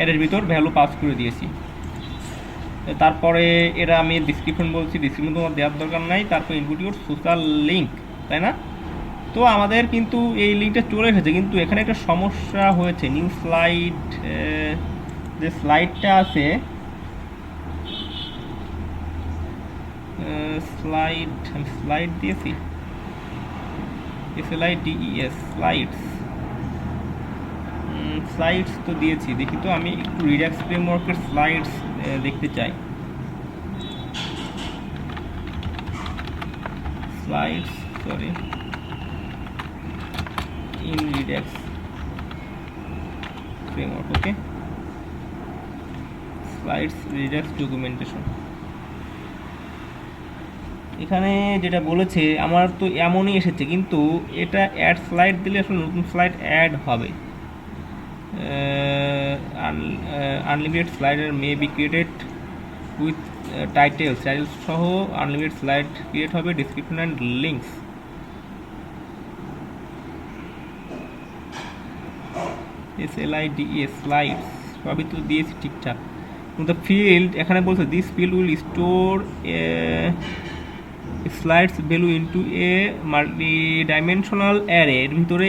এর ভিতর ভ্যালু পাস করে দিয়েছি। তারপরে এটা আমি ডিসক্রিপশন বলছি, ডিসক্রিপশন তোমার দেওয়ার দরকার নাই। তারপর ইনপুট ইউর সোশ্যাল লিঙ্ক, তাই না? তো আমাদের কিন্তু এই লিঙ্কটা চলে এসেছে, কিন্তু এখানে একটা সমস্যা হয়েছে। নিউ স্লাইড, যে স্লাইডটা আছে আমি স্লাইড দিয়েছি, স্লাইডস তো দিয়েছি। দেখি তো, আমি একটু রিডাক্স ফ্রেমওয়ার্কের স্লাইডস দেখতে চাই। Slides, sorry, in Redux framework. Okay, slides Redux documentation. এখানে যেটা বলেছে আমার তো এমনই এসেছে, কিন্তু এটা অ্যাড স্লাইড দিলে আসলে নতুন স্লাইড অ্যাড হবে। Unlimited slider may be created with titles সহ আনলিমিটেড স্লাইড ক্রিয়েট হবে, description and links. SLIDE slides সবই তো দিয়েছি ঠিকঠাক, কিন্তু ফিল্ড এখানে বলছে this field will store slides value into a multi dimensional array. এর ভিতরে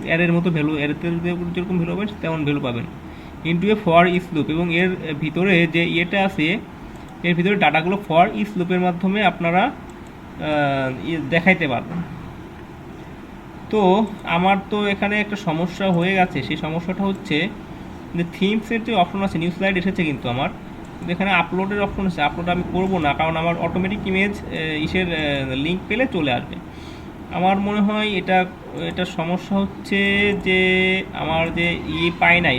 অ্যারের মতো ভ্যালু, অ্যারেতে যেরকম ভ্যালু পাবেন তেমন ভ্যালু পাবেন, into a for each loop. এবং এর ভিতরে যে ইয়েটা আছে, এর ভিতরে ডাটাগুলো ফর ইচ লুপের মাধ্যমে আপনারা দেখাইতে পারবেন। তো আমার তো এখানে একটা সমস্যা হয়ে গেছে। সেই সমস্যাটা হচ্ছে যে থিমসের যে অপশন আছে, নিউ স্লাইড এসেছে, কিন্তু আমার এখানে আপলোডের অপশন আছে। আপলোড আমি করব না, কারণ আমার অটোমেটিক ইমেজ ইসের লিঙ্ক পেলে চলে আসবে। আমার মনে হয় এটা সমস্যা হচ্ছে যে আমার যে পাই নাই,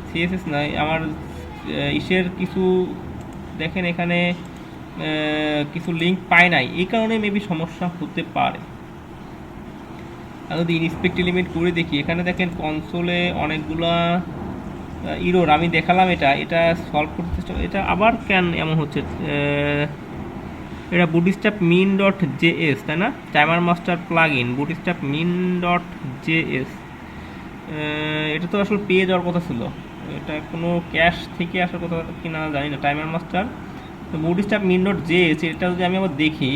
সিএসএস নাই আমার ইসের কিছু, দেখেন এখানে কিছু লিঙ্ক পাই নাই, এই কারণে মেবি সমস্যা হতে পারে। যদি ইনস্পেক্ট এলিমেন্ট করে দেখি, এখানে দেখেন কনসোলে অনেকগুলা ইরোর আমি দেখালাম। এটা সলভ করতে চেষ্টা, এটা আবার কেন এমন হচ্ছে? এটা বুটস্ট্র্যাপ মিন ডট জেএস, তাই না? Timer master plugin bootstrap min dot JS. এটা তো আসলে পেয়ে যাওয়ার কথা ছিল, এটা কোনো ক্যাশ থেকে আসার কথা কিনা জানি না। Timer master bootstrap min dot JS, এটা যদি আমি আবার দেখি,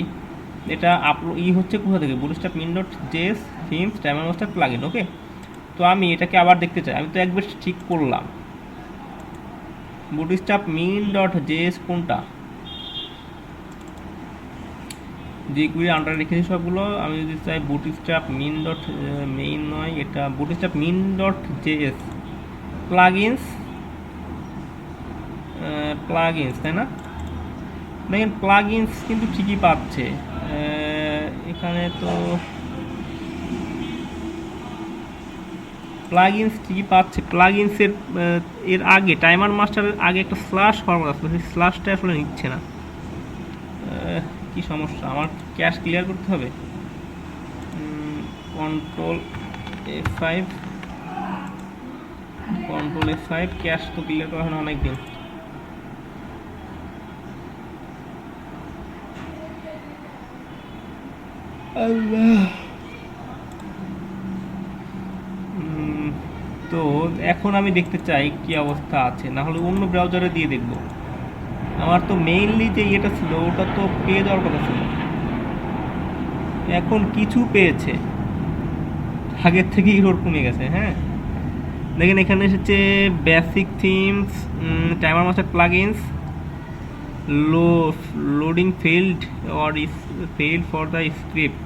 এটা আপলোড হচ্ছে কোথা থেকে? Bootstrap min dot JS themes timer master plugin. Okay, তো আমি এটাকে আবার দেখতে চাই। আমি তো একবার ঠিক করলাম। বুটস্ট্র্যাপ মিন ডট জেএস কোনটা? যে কুইরি আন্ডারে রেখেছি সবগুলো। আমি যদি চাই বুটস্ট্র্যাপ মিন ডট মেইন নয়, এটা bootstrap min dot JS plugins, plugins তাই না? দেখেন প্লাগইনস কিন্তু ঠিকই পাচ্ছে এখানে, তো প্লাগইনস ঠিকই পাচ্ছে। প্লাগইনসের এর আগে টাইমার মাস্টারের আগে একটা স্ল্যাশ ফরম্যাট আসলে, সেই স্ল্যাশটা আসলে নিচ্ছে না। কি সমস্যা, আমার ক্যাশ ক্লিয়ার করতে হবে। Control F5, control F5, cash তো ক্লিয়ার করা হয় না অনেক দিন। তো এখন আমি দেখতে চাই কি অবস্থা আছে, না হলে অন্য ব্রাউজারে দিয়ে দেখব। আমার তো মেইনলি যে ইয়েটা ছিল ওটা তো পেয়ে যাওয়ার কথা ছিল, এখন কিছু পেয়েছে, আগের থেকে ইরোর কমে গেছে। হ্যাঁ দেখেন এখানে এসেছে basic themes, timer master plugins, loading failed or is failed for the script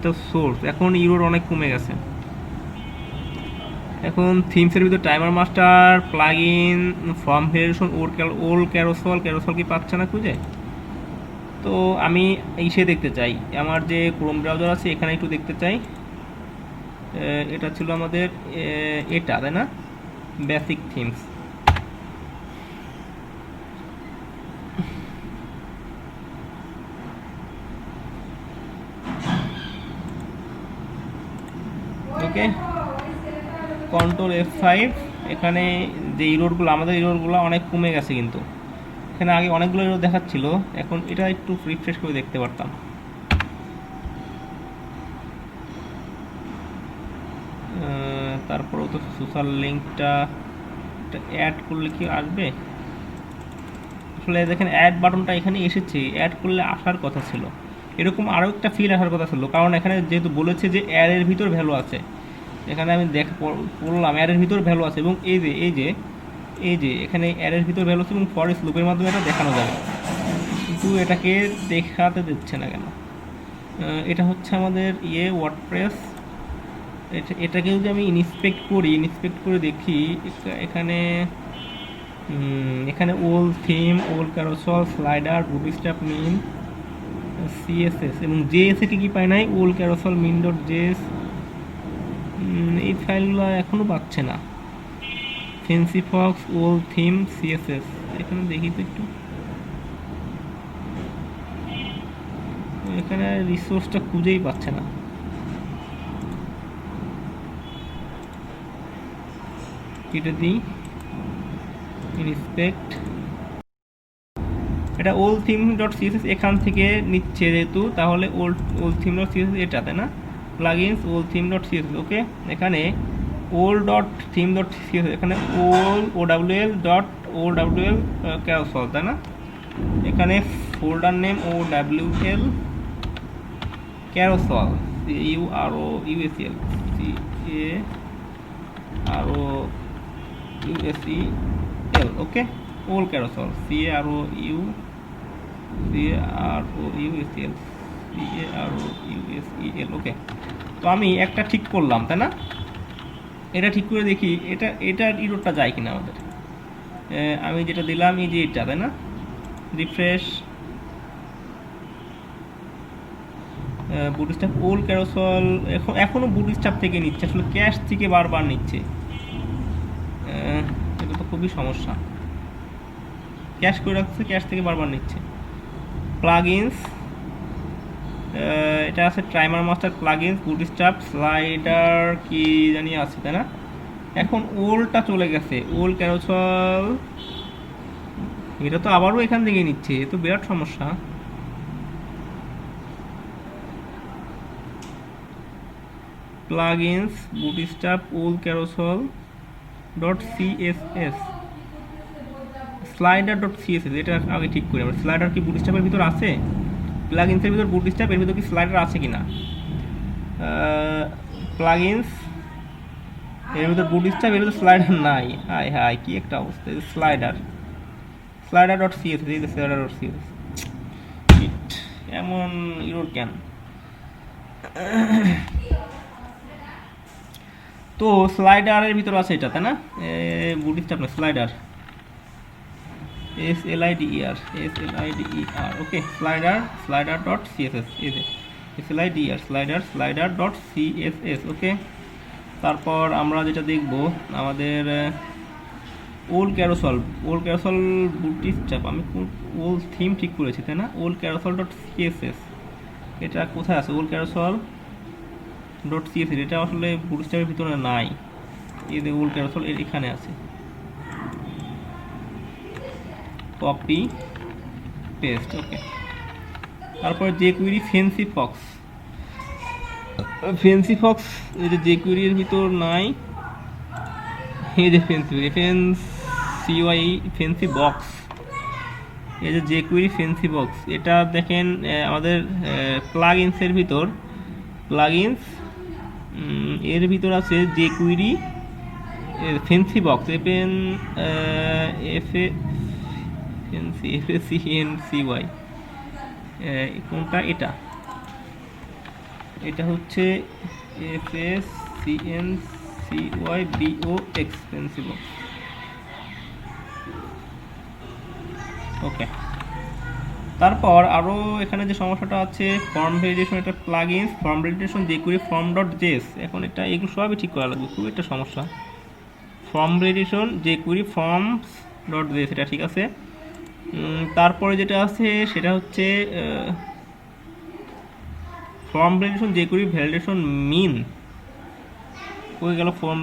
the source. এখন ইরোর অনেক কমে গেছে। এখন থিমসের ভিতর timer master plugin form variation Owl carousel কি পাচ্ছে না খুঁজে। তো আমি ইসে দেখতে চাই, আমার যে ক্রোম ব্রাউজার আছে এখানে একটু দেখতে চাই। এটা ছিল আমাদের এটা তাই না, বেসিক থিমস। ওকে, কন্ট্রোল F5। এখানে যে ইরোরগুলো, আমাদের ইরোরগুলো অনেক কমে গেছে, কিন্তু এখানে আগে অনেকগুলো ইরোর দেখাচ্ছিল, এখন এটা একটু রিফ্রেশ করে দেখতে পারতাম। তারপরেও তো সোশ্যাল লিঙ্কটা অ্যাড করলে কি আসবে? আসলে দেখেন অ্যাড বাটনটা এখানে এসেছে, অ্যাড করলে আসার কথা ছিল, এরকম আরও একটা ফিল আসার কথা ছিল, কারণ এখানে যেহেতু বলেছে যে অ্যারের ভিতর ভ্যালু আছে, এখানে আমি পড়লাম অ্যারের ভিতর ভ্যালু আছে, এবং এই যে এখানে অ্যারের ভিতর ভ্যালু আছে এবং ফরেস্ট লুপের মাধ্যমে এটা দেখানো যাবে, কিন্তু এটাকে দেখাতে দিচ্ছে না কেন? এটা হচ্ছে আমাদের ওয়ার্ডপ্রেস। এটাকে যদি আমি ইন্সপেক্ট করে দেখি, এখানে এখানে ওল থিম, ওল ক্যারোসল, স্লাইডার, বুটস্ট্র্যাপ মিন, সিএসএস এবং জেএস এ কি পাই নাই, ওল ক্যারোসল মিন ডট জেএস, এই ফাইলগুলো এখনও পাচ্ছে না। ফেন্সি ফক্স, ওল থিম, সিএসএস, এখানে দেখি তো একটু, এখানে রিসোর্সটা খুঁজেই পাচ্ছে না। এটা দিই ইন্সপেক্ট, এটা ওল থিম ডট সিএসএস এখান থেকে নিচ্ছে যেহেতু, তাহলে ওল থিম ডট সিএসএস এটা তাই না, প্লাগইনস ওল থিম ডট সিএসএস। ওকে, এখানে ওল ডট থিম ডট সিএসএস, এখানে ওডাব্লিউএল ক্যারোসল তাই না, এখানে folder name OWL carousel, CUROUSEL, CAROUSEL। Okay, owl carousel, CAROUSEL। ওকে, তো আমি একটা ঠিক করলাম তাই না, এটা ঠিক করে দেখি এটার ইরোরটা যায় কিনা আমাদের। আমি যেটা দিলাম এই যে এটা তাই না, রিফ্রেশ, বুটস্ট্র্যাপ ওল ক্যারোসল এখনো বুটস্ট্র্যাপ থেকে নিচ্ছে, আসলে ক্যাশ থেকে বারবার নিচ্ছে, এটা তো খুবই সমস্যা। ক্যাশ করে রাখছে, ক্যাশ থেকে বারবার নিচ্ছে। প্লাগইনস, এটা আছে timer master plugins, bootstrap, slider কি জানি আছে তাই না। এখন ওলটা চলে গেছে, ওল ক্যারোসল, এটা তো আবারও এখান থেকে নিচ্ছে, এ তো বিরাট সমস্যা। প্লাগইনস, বুটস্ট্র্যাপ, ওল carousel dot CSS, slider dot CSS, এটা আগে ঠিক করি আমরা। স্লাইডার কি বুটস্ট্র্যাপের ভিতর আছে? প্লাগইনসের ভিতর বুটস্ট্র্যাপ, এর ভিতর কি স্লাইডার আছে কিনা? প্লাগইনস, এর ভিতর বুটস্ট্র্যাপ, এর ভিতর স্লাইডার নাই। হাই কি একটা অবস্থা। স্লাইডার ডট সিএসএস, এই যে স্লাইডার ডট সিএসএস, এমন ইরোর কেন? তো স্লাইডারের ভিতর আছে এটা, তাই না? বুটস্ট্র্যাপ না, slider, SLIDER, okay, slider dot CSS, এই যে স্লাইডার ডট সিএসএস, ওকে। তারপর আমরা যেটা দেখব আমাদের ওল ক্যারোসল বুটস্ট্র্যাপ, আমি ওল থিম ঠিক করেছি, তাই না? ওল ক্যারোসল ডট সিএসএস, এটা কোথায় আছে? ওল ক্যারোসল ডট সিএসএস, এটা আসলে বুটস্ট্র্যাপের ভিতরে নাই। এই যে ওল ক্যারোসল এখানে আছে, কপি পেস্ট, ওকে। তারপরে jQuery ফেন্সি ফক্স, এই যে jQuery এর ভিতর নাই, এই যে ফেন্সি বক্স, এই যে jQuery ফেন্সি বক্স, এটা দেখেন আমাদের প্লাগইনসের ভিতর, প্লাগইনস এর ভিতর আছে jQuery ফেন্সি বক্স, FACNCY, কোনটা? এটা হচ্ছে FACNCYBOX ফেন্সি বক্স, ওকে। তারপর আরও এখানে যে সমস্যাটা আছে, ফর্ম ভ্যালিডেশন, এটা plugins form validation jQuery form dot JS, এখন এটা এগুলো সবই ঠিক করা লাগবে, খুব একটা সমস্যা। Form validation jQuery forms dot JS, এটা ঠিক আছে। তারপরে যেটা আছে সেটা হচ্ছে form validation jQuery validation min, ওই গেল form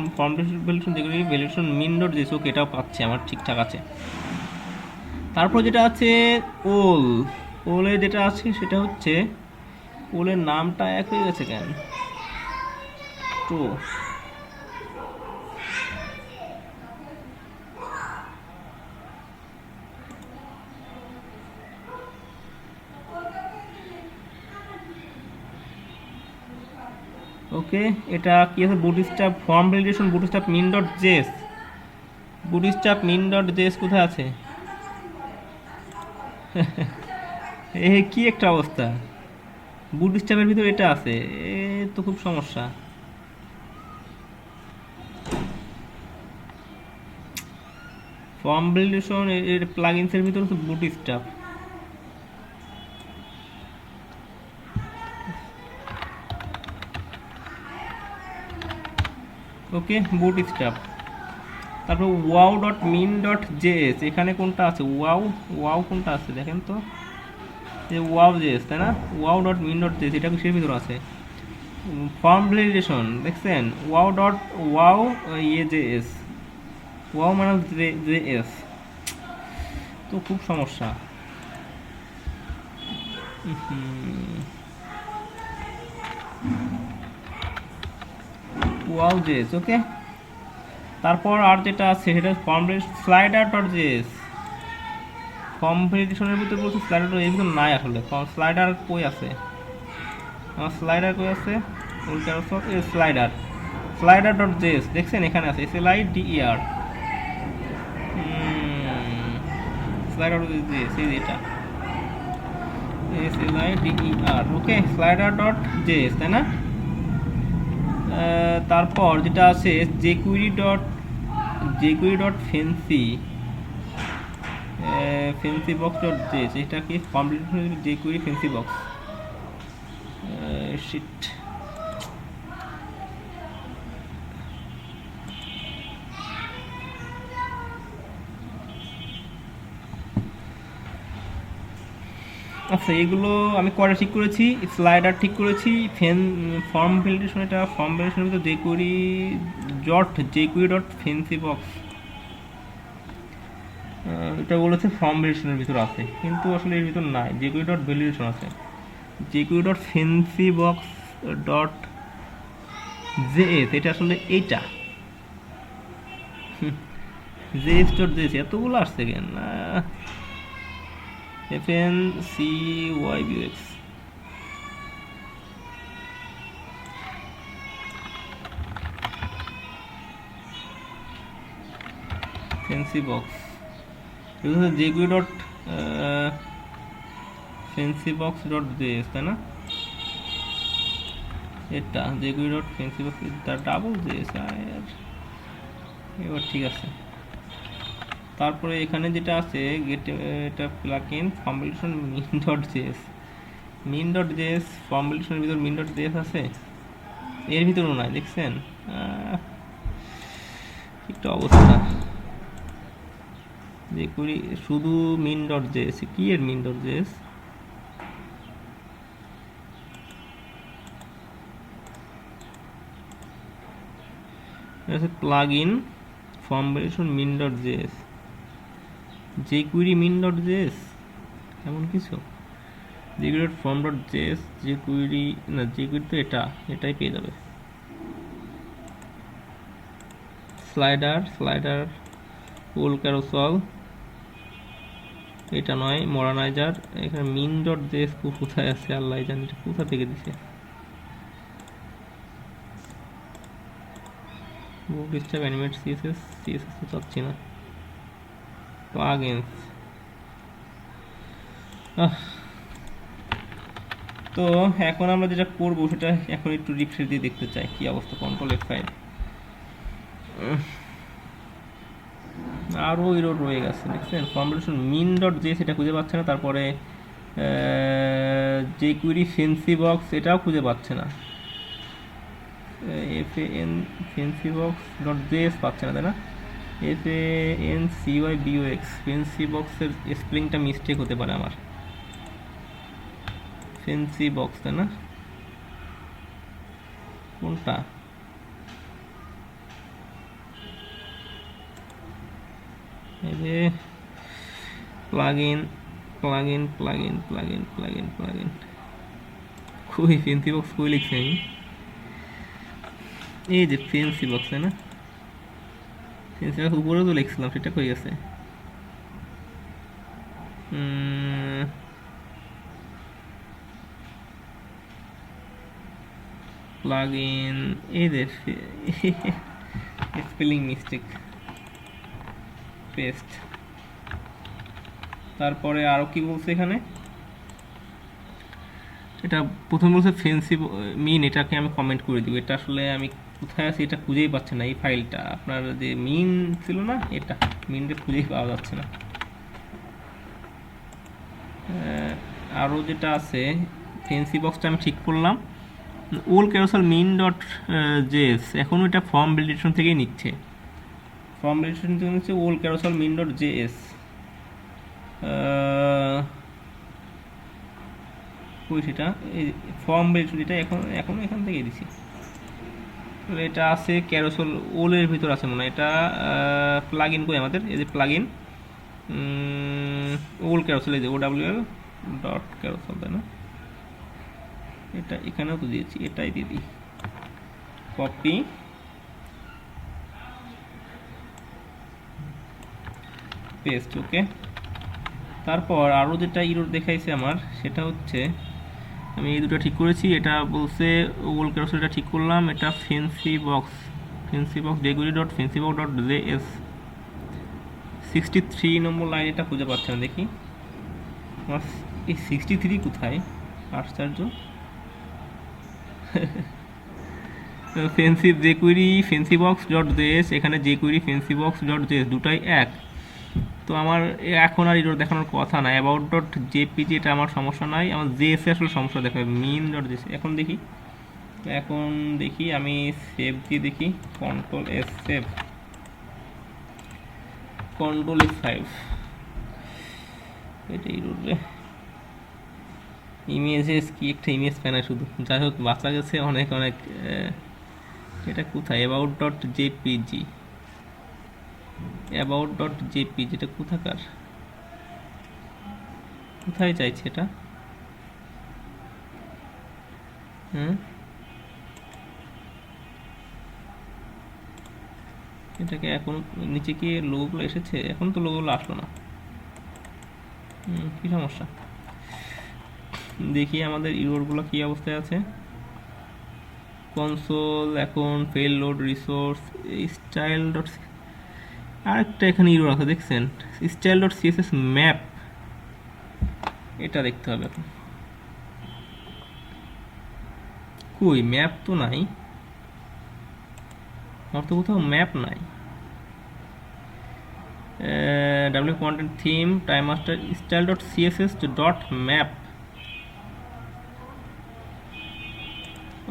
validation jQuery validation min dot JS, okay, এটাও পাচ্ছে আমার, ঠিকঠাক আছে। তারপর যেটা আছে ওলে যেটা আছে সেটা হচ্ছে, ওলের নামটা এক হয়ে গেছে কেন? তো ওকে, এটা কি আছে? Bootstrap form validation bootstrap min dot JS, কোথায় আছে? কি একটা অবস্থা, বুটস্ট্র্যাপের ভিতর এটা আছে, তো খুব সমস্যা। ফর্ম ভ্যালিডেশন এর প্লাগইনসের ভিতর হচ্ছে বুটস্ট্র্যাপ, ওকে, বুটস্ট্র্যাপ। তারপর wow dot min dot JS, এখানে কোনটা আছে? ওয়াও কোনটা আছে দেখেন তো, যে ওয়াও জেএস, তাই না? Wow dot min dot JS, এটা কিসের ভিতর আছে? ফর্ম ভ্যালিডেশন দেখছেন, ওয়াও জেএস, ওয়াও মানে জেএস, তো খুব সমস্যা। Wow JS, okay. তারপর আর যেটা আছে সেটা form slider dot JS, form ভ্যালিডেশনের ভিতরে বলছে স্লাইডার, এর ভিতর নাই আসলে। স্লাইডার কই আছে? আমার স্লাইডার কই আছে? স্লাইডার ডট জেএস, দেখছেন এখানে আছে, SLIDER, স্লাইডার ডট জেএস, এই এটা SLIDER, okay, slider dot JS, তাই না? তারপর যেটা আছে jQuery dot fancy box dot JS, এটা কি form validation jQuery fancy box, sheet. আচ্ছা, এগুলো আমি কয়টা ঠিক করেছি? স্লাইডার ঠিক করেছি, ফর্ম ভ্যালিডেশন, এটা ফর্ম ভ্যালিডেশনের ভিতরে jQuery ডট ফেন্সি বক্স, এটা বলেছে ফর্ম ভ্যালিডেশনের ভিতর আছে, কিন্তু আসলে এর ভিতর নাই, jQuery ডট ভ্যালিডেশন আছে, jQuery dot fancy box dot JS, এটা আসলে এইটা জেএস ডট জেএস, এতগুলো আসছে কেন? FNCYBX, fancy box, jQuery dot fancybox.js, তাই না? এটা jQuery.fancybox তার ডাবল জেএস, এবার ঠিক আছে। তারপরে এখানে যেটা আছে গেট, এটা প্লাগইন ফর্মুলেশন min.js, min.js ফর্মুলেশনের ভিতর min.js আছে, এর ভিতরও নাই, দেখছেন একটা অবস্থা। যে করি শুধু min.js, কি এর min.js? Plugin formulation min.js, jQuery min.js এমন কিছু, jQuery form.js, jQuery না, jQuery তো এটাই পেয়ে যাবে। স্লাইডার ওল ক্যারোসল, এটা নয়, মডার্নাইজার। এখানে min.js কোথায় আছে আল্লাহ জানি, এটা কোথা থেকে দিছে। বুটস্ট্র্যাপ অ্যানিমেট সিএসএস তো চাচ্ছি না। প্লাগইনস, তো এখন আমরা যেটা করবো সেটা এখন একটু রিফ্রেশ দিয়ে দেখতে চাই কি অবস্থা। কন্ট্রোল F5, আরও ইরোড রয়ে গেছে, দেখছেন? ফর্মুলেশন min.js এটা খুঁজে পাচ্ছে না, তারপরে jQuery fancybox এটাও খুঁজে পাচ্ছে না, fancybox.js পাচ্ছে না, তাই না? fancybox, fancybox-এর স্পেলিংটা মিস্টেক হতে পারে আমার, fancybox, তাই না? কোনটা? এই যে প্লাগইন, খুবই fancybox কই লিখছি আমি, এই যে fancybox, তাই না? fancybox উপরেও তো লিখছিলাম, সেটা কই গেছে? প্লাগইন, এই যে স্পেলিং মিস্টেক, পেস্ট। তারপরে আরও কি বলছে এখানে, এটা প্রথম বলছে ফেন্সি মিন, এটাকে আমি কমেন্ট করে দিব। এটা আসলে আমি কোথায় আছি এটা খুঁজেই পাচ্ছি না, এই ফাইলটা আপনার যে মিন ছিল না, এটা মিনটা খুঁজেই পাওয়া যাচ্ছে না। আরও যেটা আছে fancybox-টা আমি ঠিক করলাম, ওল ক্যারোসেল min.js, এখন এটা ফর্ম ভ্যালিডেশন থেকেই নিচ্ছে, ফর্ম ভ্যালিডেশন থেকে নিচ্ছে ওল ক্যারোসেল min.js। কই সেটা, এই ফর্ম ভ্যালিডেশন, এটা এখন এখান থেকেই দিছি। এটা আছে ক্যারোসেল ওলের ভিতর আছে মনে হয়, এটা প্লাগইন কই আমাদের, এই যে প্লাগইন ওল ক্যারোসেল, এই যে OWL.carousel, তাই না? এটা এখানেও তো দিয়েছি, এটাই দিয়ে দিই, কপি পেস্ট, ওকে। তারপর আরও যেটা ইরোর দেখাইছে আমার, সেটা হচ্ছে আমি এই দুটো ঠিক করেছি, এটা বলছে ওল ক্যারোসেলটা ঠিক করলাম, এটা fancybox jQuery.fancybox.js 63 নম্বর লাইন, এটা খুঁজে পাচ্ছে না, দেখি এই 63 কোথায়, আশ্চর্য। jQuery fancybox.js, এখানে jQuery fancybox.js দুটাই এক, তো আমার এখন আর ইরোর দেখানোর কথা না। about.jpg এটা আমার সমস্যা নাই, আমার js এ আসলে সমস্যা দেখাবে, min.js। এখন দেখি আমি সেভ দিয়ে দেখি, control S save, control F5, এটা ইরোর রে, ইমেজেস কি একটা ইমেজ প্যানে শুধু, যাই হোক বাঁচা গেছে অনেক। এটা কোথায়, about.jpg, এটা কোথাকার, কোথায় চাইছে এটা? এটাকে এখন নিচে কি লোগোগুলো এসেছে? এখন তো লোগোগুলো আসলো না, কি সমস্যা? দেখি আমাদের ইরোরগুলো কি অবস্থায় আছে। কনসোল এখন fail load resource, style dot, আরেকটা এখানে ইরোর আছে দেখছেন, স্টাইল ডট সিএসএস ম্যাপ, এটা দেখতে হবে এখন। কই ম্যাপ তো নাই, আমার তো কোথাও ম্যাপ নাই। W content theme time master style dot CSS dot map.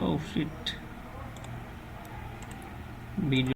Oh shit, video